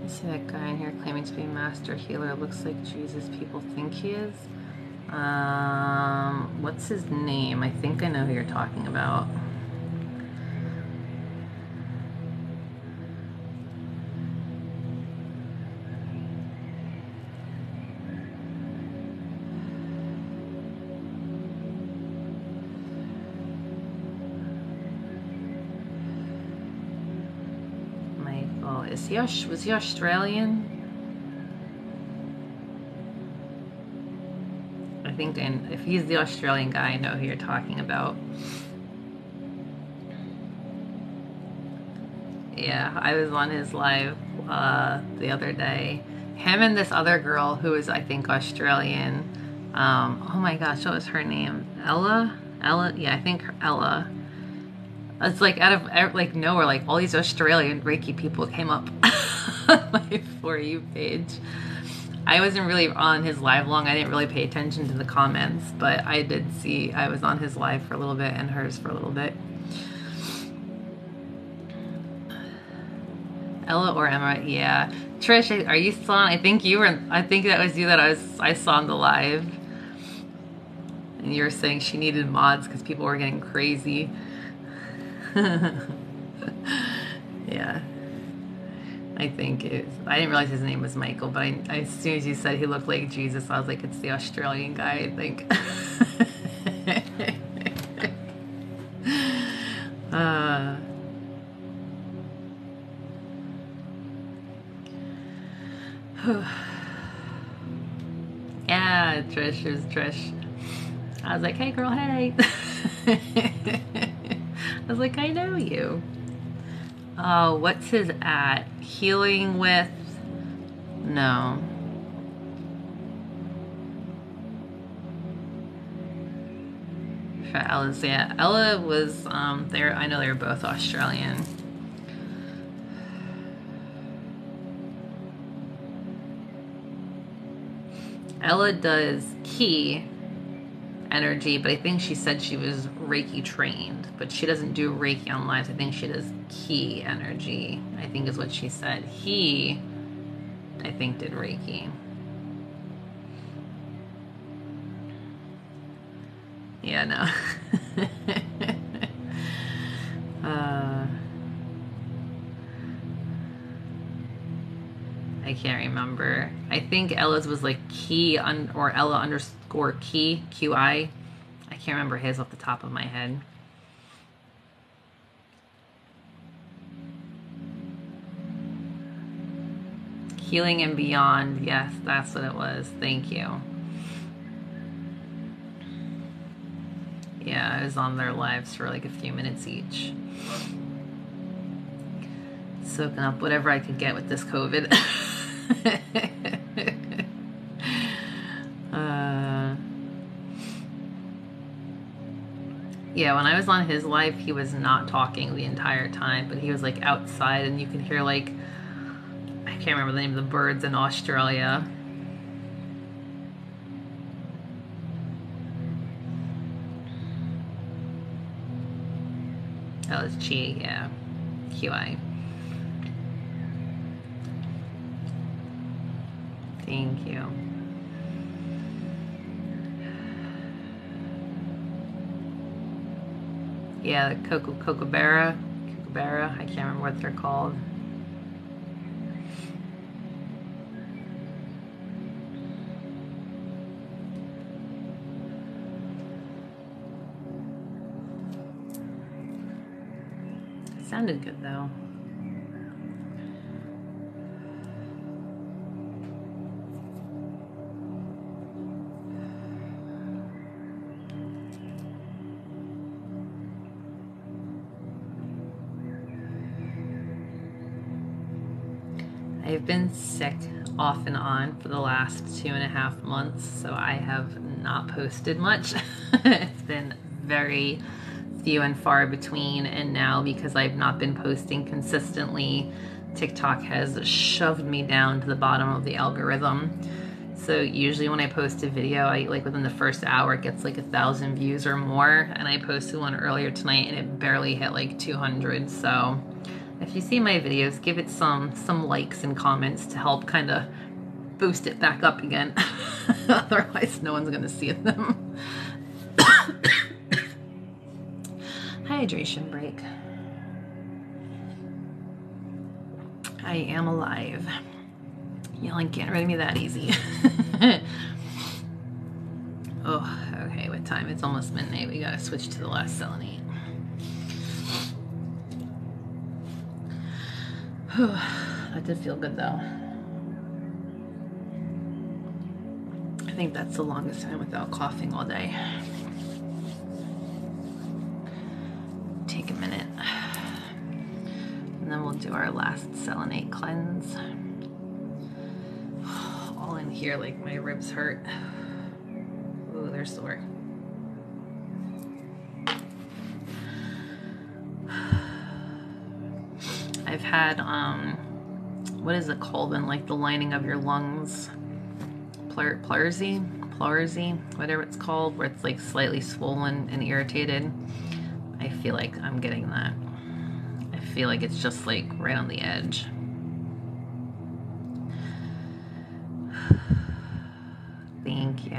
See that guy in here claiming to be a master healer. Looks like Jesus people think he is. What's his name? I think I know who you're talking about. Was he Australian? I think if he's the Australian guy, I know who you're talking about. Yeah, I was on his live the other day. Him and this other girl who is, I think, Australian. Oh my gosh, what was her name? Ella? Yeah, I think Ella. It's like out of like nowhere, like all these Australian Reiki people came up on my For You page. I wasn't really on his live long. I didn't really pay attention to the comments, but I did see I was on his live for a little bit and hers for a little bit. Ella or Emma, yeah. Trish, are you still on? I think that was you that I saw on the live. And you were saying she needed mods because people were getting crazy. Yeah, I think I didn't realize his name was Michael, but as soon as you said he looked like Jesus, I was like, it's the Australian guy, I think. Yeah, Trish is Trish. I was like, hey girl, hey. I was like, I know you. Oh, what's his at? Healing with... No. For Ella's, yeah. Ella was, I know they were both Australian. Ella does Ki energy, but I think she said she was Reiki trained, but she doesn't do Reiki on lives. I think she does Ki energy, I think is what she said. He, I think, did Reiki. Yeah, no. I can't remember. I think Ella's was like Ki or Ella underscore Ki, QI. I can't remember his off the top of my head. Healing and Beyond. Yes, that's what it was. Thank you. Yeah, I was on their lives for like a few minutes each. Soaking up whatever I could get with this COVID. Yeah, when I was on his live, he was not talking the entire time, but he was like outside and you could hear like, I can't remember the name of the birds in Australia. That was Chi, yeah. QI. Thank you. Yeah, the Kookaburra, I can't remember what they're called. It sounded good though. I've been sick off and on for the last 2.5 months, so I have not posted much. It's been very few and far between, and now because I've not been posting consistently, TikTok has shoved me down to the bottom of the algorithm. So usually when I post a video, I like within the first hour it gets like 1,000 views or more, and I posted one earlier tonight and it barely hit like 200. So if you see my videos, give it some likes and comments to help kind of boost it back up again. Otherwise, no one's gonna see them. Hydration break. I am alive. Yelling can't rid of me that easy. Oh, okay, what time? It's almost midnight. We gotta switch to the last selenite. That did feel good though. I think that's the longest time without coughing all day. Take a minute. And then we'll do our last selenite cleanse. All in here, like my ribs hurt. Ooh, they're sore. I've had, what is it called in like the lining of your lungs? Pleurisy, whatever it's called, where it's like slightly swollen and irritated. I feel like I'm getting that. I feel like it's just like right on the edge. Thank you.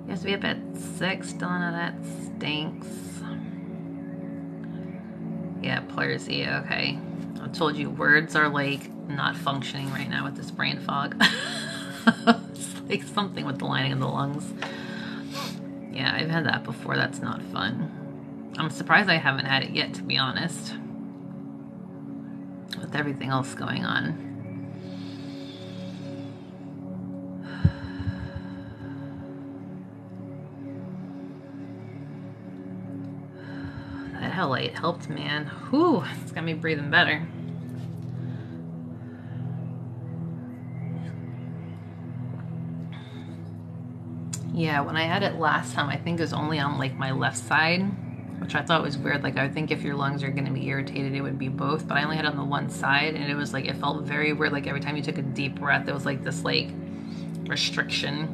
You have to be up at 6, Donna, that stinks. Yeah, pleurisy, okay. I told you words are like not functioning right now with this brain fog. It's like something with the lining of the lungs. Yeah, I've had that before. That's not fun. I'm surprised I haven't had it yet, to be honest, with everything else going on. That light helped, man. Whew, it's got me breathing better. Yeah, when I had it last time, I think it was only on like my left side, which I thought was weird. Like I would think if your lungs are gonna be irritated, it would be both, but I only had it on the one side, and it was like, it felt very weird. Like every time you took a deep breath, there was like this like restriction.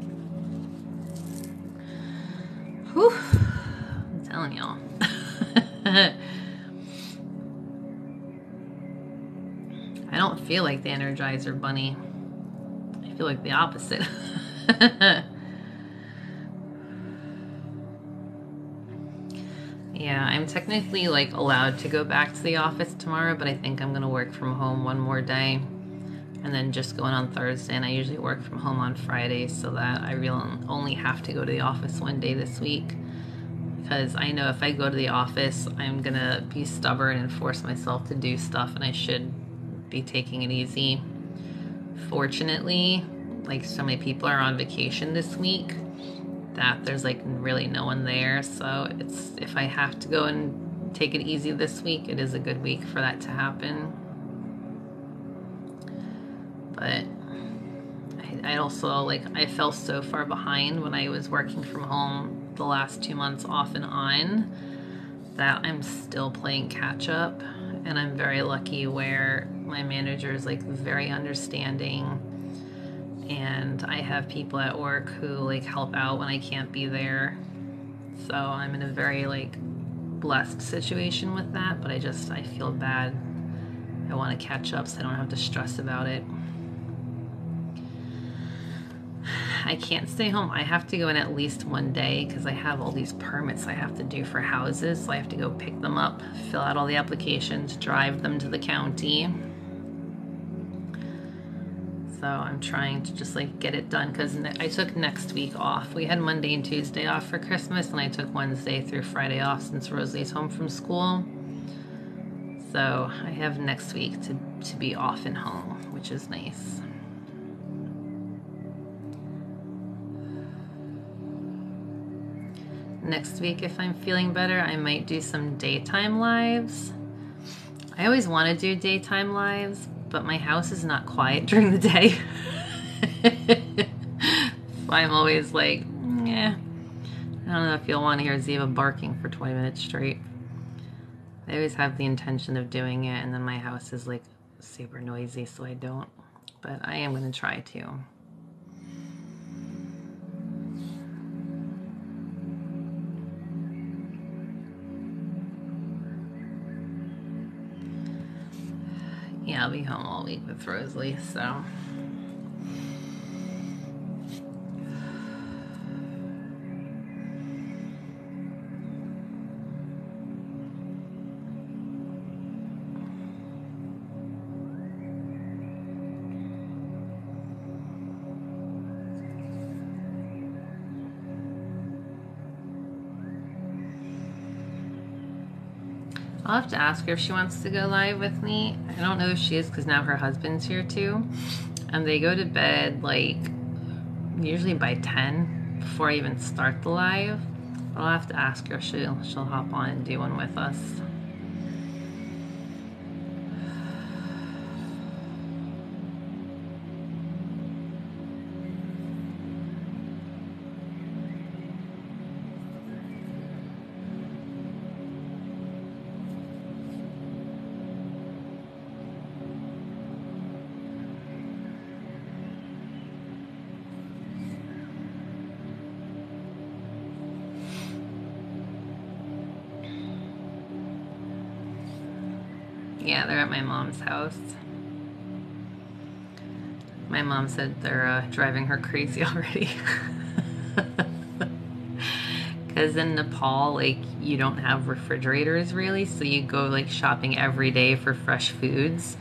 Whew, I'm telling y'all. I don't feel like the Energizer Bunny. I feel like the opposite. Yeah, I'm technically like allowed to go back to the office tomorrow, but I think I'm gonna work from home one more day and then just go in on Thursday, and I usually work from home on Fridays, so that I really only have to go to the office one day this week, because I know if I go to the office, I'm gonna be stubborn and force myself to do stuff, and I should be taking it easy. Fortunately, like so many people are on vacation this week that there's like really no one there. So it's, if I have to go and take it easy this week, it is a good week for that to happen. But I also, like, I fell so far behind when I was working from home the last 2 months off and on that I'm still playing catch up. And I'm very lucky where my manager is like very understanding, and I have people at work who like help out when I can't be there. So I'm in a very like blessed situation with that, but I feel bad. I want to catch up so I don't have to stress about it. I can't stay home. I have to go in at least one day because I have all these permits I have to do for houses. So I have to go pick them up, fill out all the applications, drive them to the county. So I'm trying to just like get it done because I took next week off. We had Monday and Tuesday off for Christmas, and I took Wednesday through Friday off since Rosalie's home from school. So I have next week to be off and home, which is nice. Next week, if I'm feeling better, I might do some daytime lives. I always want to do daytime lives, but my house is not quiet during the day. So I'm always like, I don't know if you'll want to hear Ziva barking for 20 minutes straight. I always have the intention of doing it, and then my house is like super noisy, so I don't. But I am going to try to. Yeah, I'll be home all week with Rosalie, so. I'll have to ask her if she wants to go live with me. I don't know if she is because now her husband's here too. And they go to bed like usually by 10 before I even start the live. But I'll have to ask her if she'll hop on and do one with us. Yeah, they're at my mom's house. My mom said they're driving her crazy already. Because in Nepal, like, you don't have refrigerators really, so you go like shopping every day for fresh foods.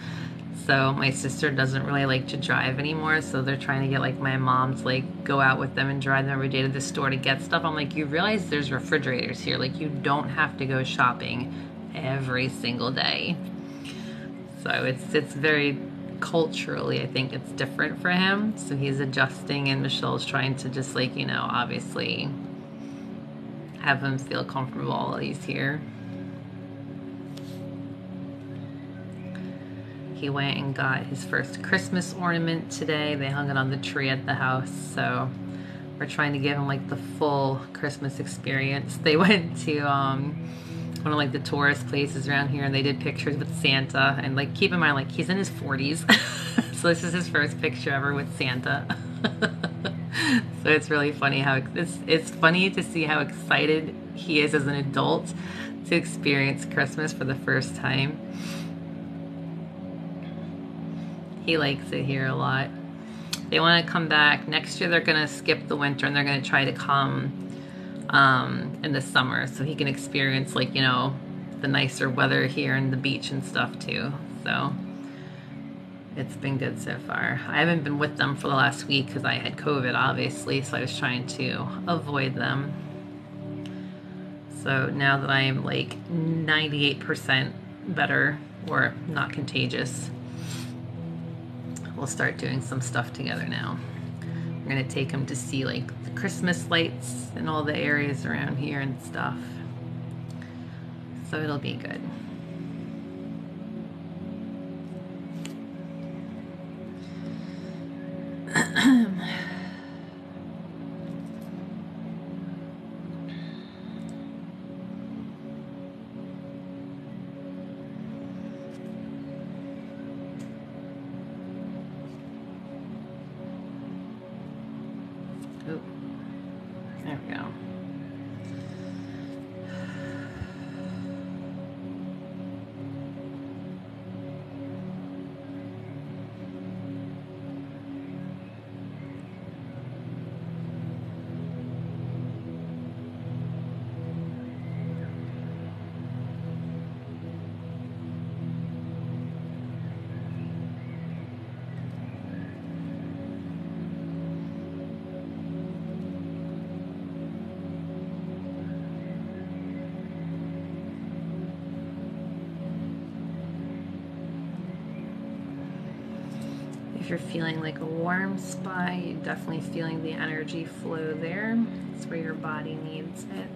So my sister doesn't really like to drive anymore, so they're trying to get like my mom to like go out with them and drive them every day to the store to get stuff. I'm like, you realize there's refrigerators here, like you don't have to go shopping every single day. So it's very culturally, I think it's different for him. So he's adjusting, and Michelle's trying to just like, you know, obviously have him feel comfortable while he's here. He went and got his first Christmas ornament today. They hung it on the tree at the house. So we're trying to give him like the full Christmas experience. They went to one of like the tourist places around here, and they did pictures with Santa. And like, keep in mind, like, he's in his 40s. So this is his first picture ever with Santa. So it's really funny how it's funny to see how excited he is as an adult to experience Christmas for the first time. He likes it here a lot. They want to come back next year. They're gonna skip the winter and they're gonna try to come in the summer so he can experience, like, you know, the nicer weather here and the beach and stuff too. So it's been good so far. I haven't been with them for the last week because I had COVID, obviously, so I was trying to avoid them. So now that I am like 98% better or not contagious, we'll start doing some stuff together now. We're gonna take him to see like the Christmas lights in all the areas around here and stuff. So it'll be good. Ooh, there we go. If you're feeling like a warm spot, you're definitely feeling the energy flow there. It's where your body needs it.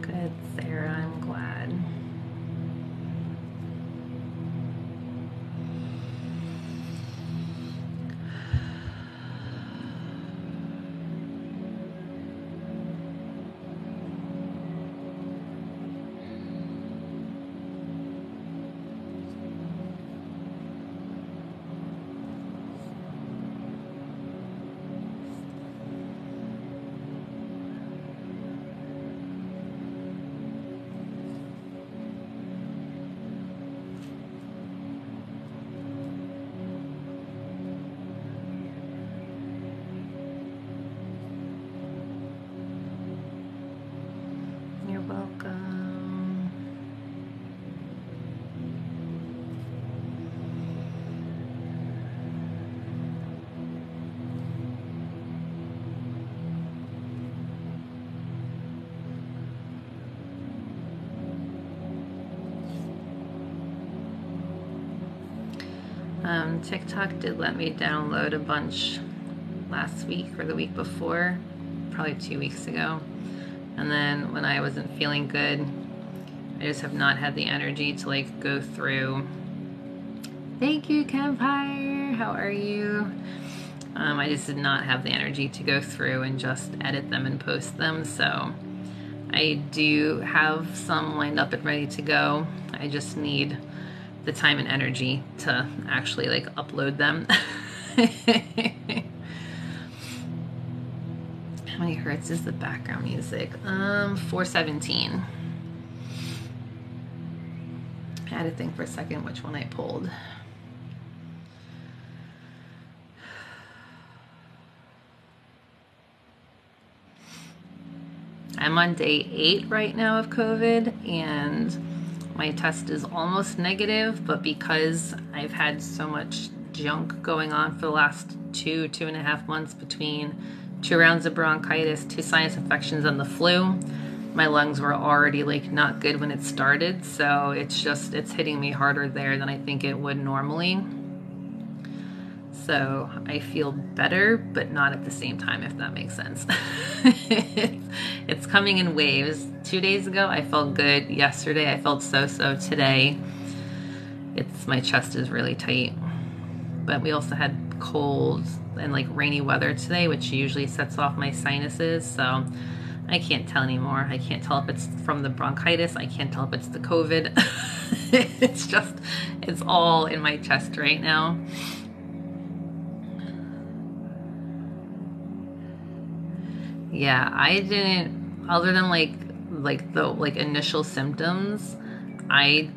Good, Sarah, I'm glad. You're welcome. TikTok did let me download a bunch last week or the week before, probably 2 weeks ago. And then when I wasn't feeling good, I just have not had the energy to like go through. Thank you, Campfire. How are you? I just did not have the energy to go through and just edit them and post them. So I do have some lined up and ready to go. I just need the time and energy to actually like upload them. How many hertz is the background music? 417. I had to think for a second which one I pulled. I'm on day 8 right now of COVID, and my test is almost negative, but because I've had so much junk going on for the last 2.5 months between 2 rounds of bronchitis, 2 sinus infections, and the flu, my lungs were already like not good when it started. So it's hitting me harder there than I think it would normally. So I feel better, but not at the same time, if that makes sense. It's coming in waves. 2 days ago, I felt good. Yesterday, I felt so-so. Today, my chest is really tight. But we also had cold and like rainy weather today, which usually sets off my sinuses. So I can't tell anymore. I can't tell if it's from the bronchitis. I can't tell if it's the COVID. It's all in my chest right now. Yeah, I didn't, other than like the initial symptoms, my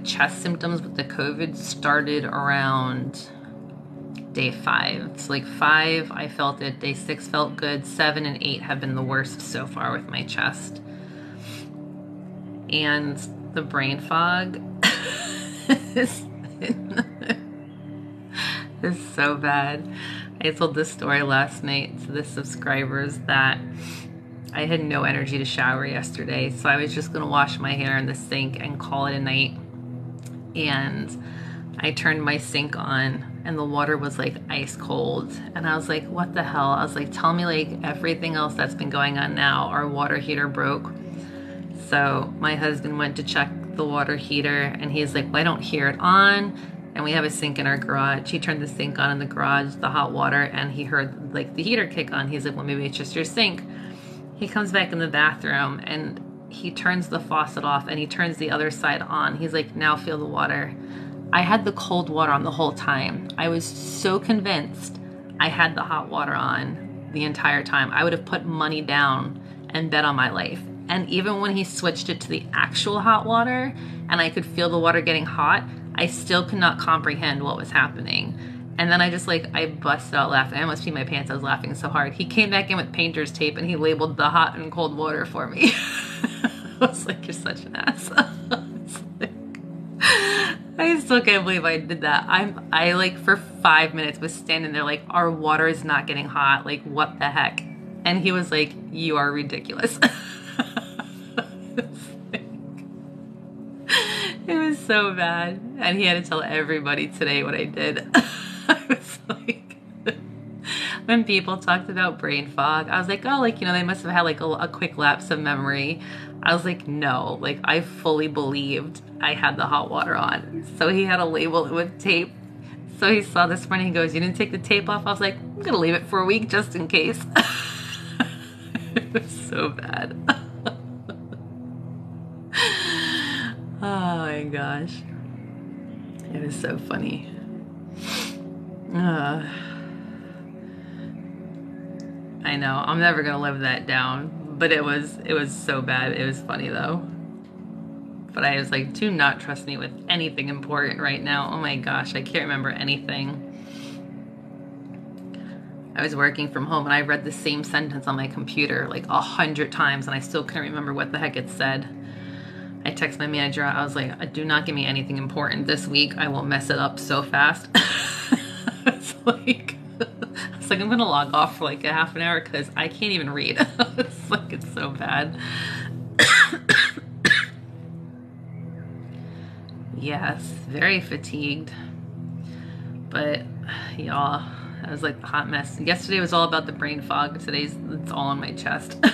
chest symptoms with the COVID started around day 5. So like 5, I felt it. Day 6 felt good. 7 and 8 have been the worst so far with my chest. And the brain fog is so bad. I told this story last night to the subscribers that I had no energy to shower yesterday, so I was just going to wash my hair in the sink and call it a night. And I turned my sink on and the water was like ice cold. And I was like, what the hell? I was like, tell me like everything else that's been going on now. Our water heater broke. So my husband went to check the water heater and he's like, well, I don't hear it on. And we have a sink in our garage. He turned the sink on in the garage, the hot water, and he heard like the heater kick on. He's like, well, maybe it's just your sink. He comes back in the bathroom and he turns the faucet off and he turns the other side on. He's like, now feel the water. I had the cold water on the whole time. I was so convinced I had the hot water on the entire time. I would have put money down and bet on my life. And even when he switched it to the actual hot water and I could feel the water getting hot, I still could not comprehend what was happening. And then I busted out laughing. I almost peed my pants. I was laughing so hard. He came back in with painter's tape and he labeled the hot and cold water for me. I was like, you're such an ass. I still can't believe I did that. I like for 5 minutes was standing there like, our water is not getting hot. Like, what the heck? And he was like, you are ridiculous. It was so bad. And he had to tell everybody today what I did. I was like, when people talked about brain fog, I was like, oh, like, they must have had like a quick lapse of memory. I was like, no, like I fully believed I had the hot water on. So he had to label it with tape. So he saw this morning, he goes, you didn't take the tape off? I was like, I'm gonna leave it for a week just in case. It was so bad. Oh my gosh. It was so funny. I know, I'm never gonna live that down, but it was so bad. It was funny though. But I was like, do not trust me with anything important right now. Oh my gosh, I can't remember anything. I was working from home and I read the same sentence on my computer like 100 times and I still couldn't remember what the heck it said. I texted my manager, I was like, do not give me anything important this week. I will mess it up so fast. It's like, I'm gonna log off for like a half an hour because I can't even read. It's so bad. Yes, very fatigued. But y'all, I was like the hot mess. Yesterday was all about the brain fog. Today's it's all on my chest. I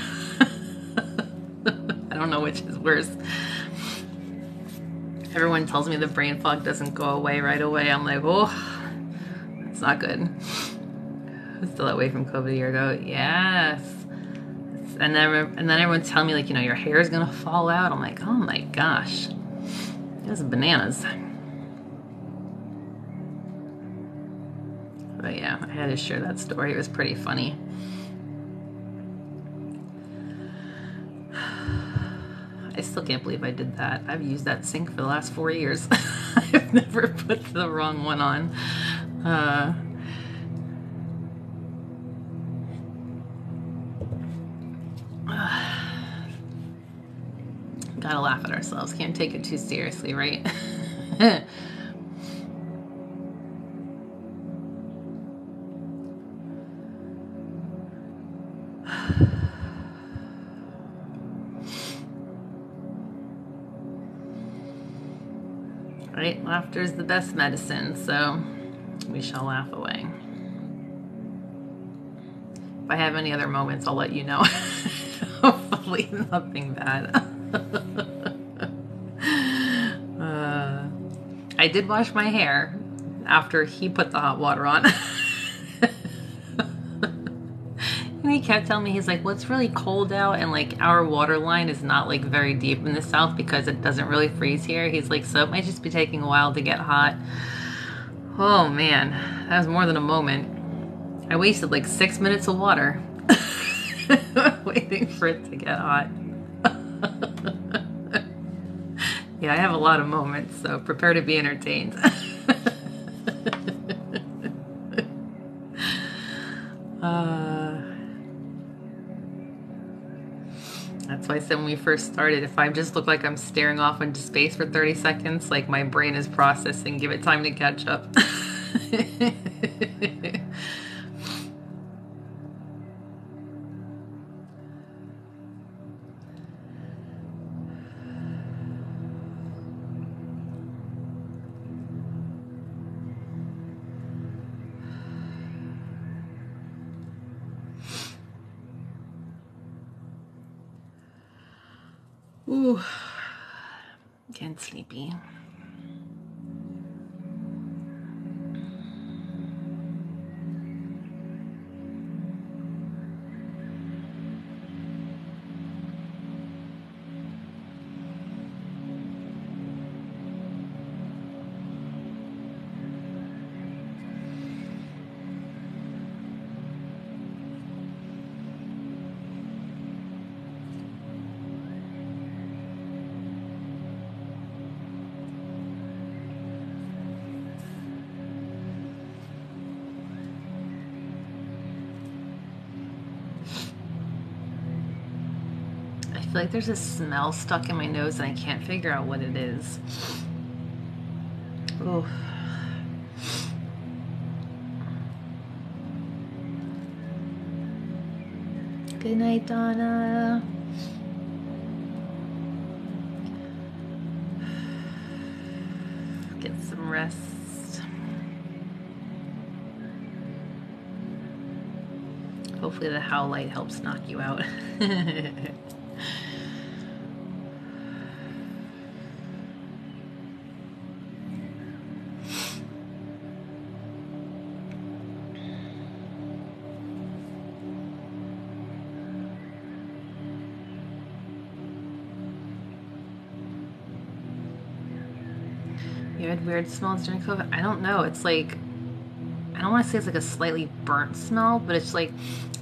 don't know which is worse. Everyone tells me the brain fog doesn't go away right away. I'm like, oh, it's not good. I'm still away from COVID a year ago. Yes. And then everyone's telling me like, your hair is gonna fall out. I'm like, oh my gosh, this is bananas. But yeah, I had to share that story. It was pretty funny. I still can't believe I did that. I've used that sink for the last 4 years. I've never put the wrong one on. Gotta laugh at ourselves. Can't take it too seriously, right? Right? Laughter is the best medicine, so we shall laugh away. If I have any other moments, I'll let you know. Hopefully nothing bad. I did wash my hair after he put the hot water on. And he kept telling me, he's like, well, it's really cold out and like our water line is not like very deep in the south because it doesn't really freeze here. He's like, so it might just be taking a while to get hot. Oh man, that was more than a moment. I wasted like 6 minutes of water waiting for it to get hot. Yeah, I have a lot of moments, so prepare to be entertained. That's why I said when we first started, if I just look like I'm staring off into space for 30 seconds, like my brain is processing, give it time to catch up. Ooh, getting sleepy. I feel like there's a smell stuck in my nose and I can't figure out what it is. Ooh. Good night, Donna. Get some rest. Hopefully the howl light helps knock you out. You had weird smells during COVID? I don't know. It's like, I don't want to say it's like a slightly burnt smell, but it's like,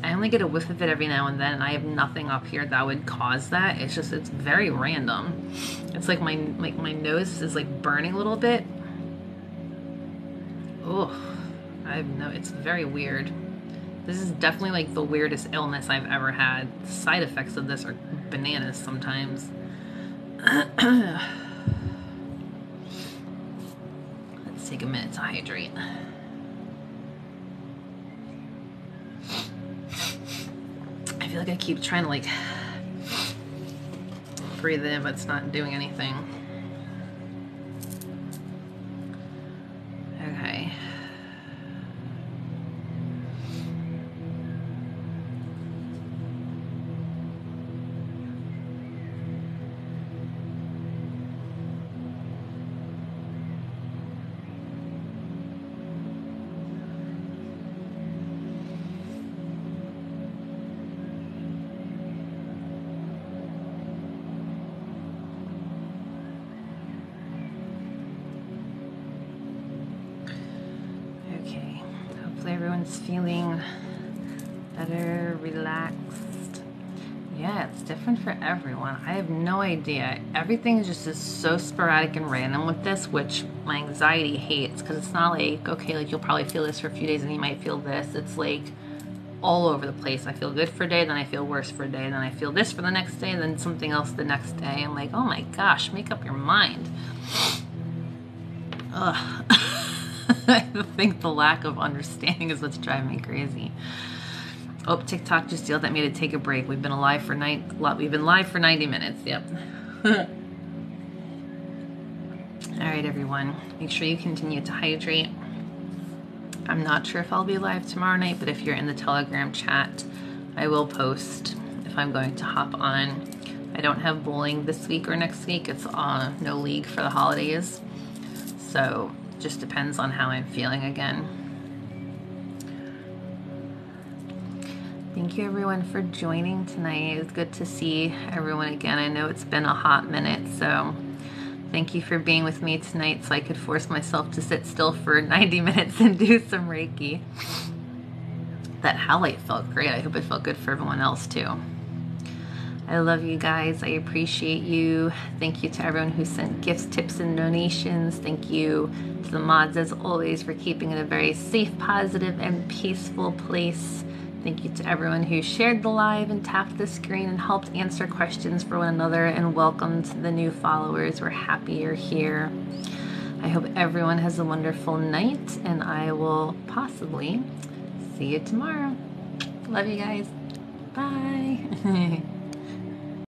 I only get a whiff of it every now and then, and I have nothing up here that would cause that. It's just, it's very random. It's like my nose is like burning a little bit. Oh, it's very weird. This is definitely like the weirdest illness I've ever had. The side effects of this are bananas sometimes. Let's take a minute to hydrate. I feel like I keep trying to like breathe in, but it's not doing anything. Okay. Hopefully everyone's feeling better, relaxed. Yeah, it's different for everyone. I have no idea. Everything just is so sporadic and random with this, which my anxiety hates, because it's not like, okay, like you'll probably feel this for a few days and you might feel this. It's like all over the place. I feel good for a day, then I feel worse for a day, then I feel this for the next day, then something else the next day. I'm like, oh my gosh, make up your mind. Ugh. I think the lack of understanding is what's driving me crazy. Oh, TikTok just yelled at me to take a break. We've been live for 90 minutes. Yep. All right, everyone. Make sure you continue to hydrate. I'm not sure if I'll be live tomorrow night, but if you're in the Telegram chat, I will post if I'm going to hop on. I don't have bowling this week or next week. It's no league for the holidays. So just depends on how I'm feeling again. Thank you everyone for joining tonight. It's good to see everyone again. I know it's been a hot minute, so thank you for being with me tonight so I could force myself to sit still for 90 minutes and do some Reiki. That highlight felt great. I hope it felt good for everyone else too. I love you guys. I appreciate you. Thank you to everyone who sent gifts, tips, and donations. Thank you to the mods, as always, for keeping it a very safe, positive, and peaceful place. Thank you to everyone who shared the live and tapped the screen and helped answer questions for one another, and welcome to the new followers. We're happy you're here. I hope everyone has a wonderful night, and I will possibly see you tomorrow. Love you guys. Bye.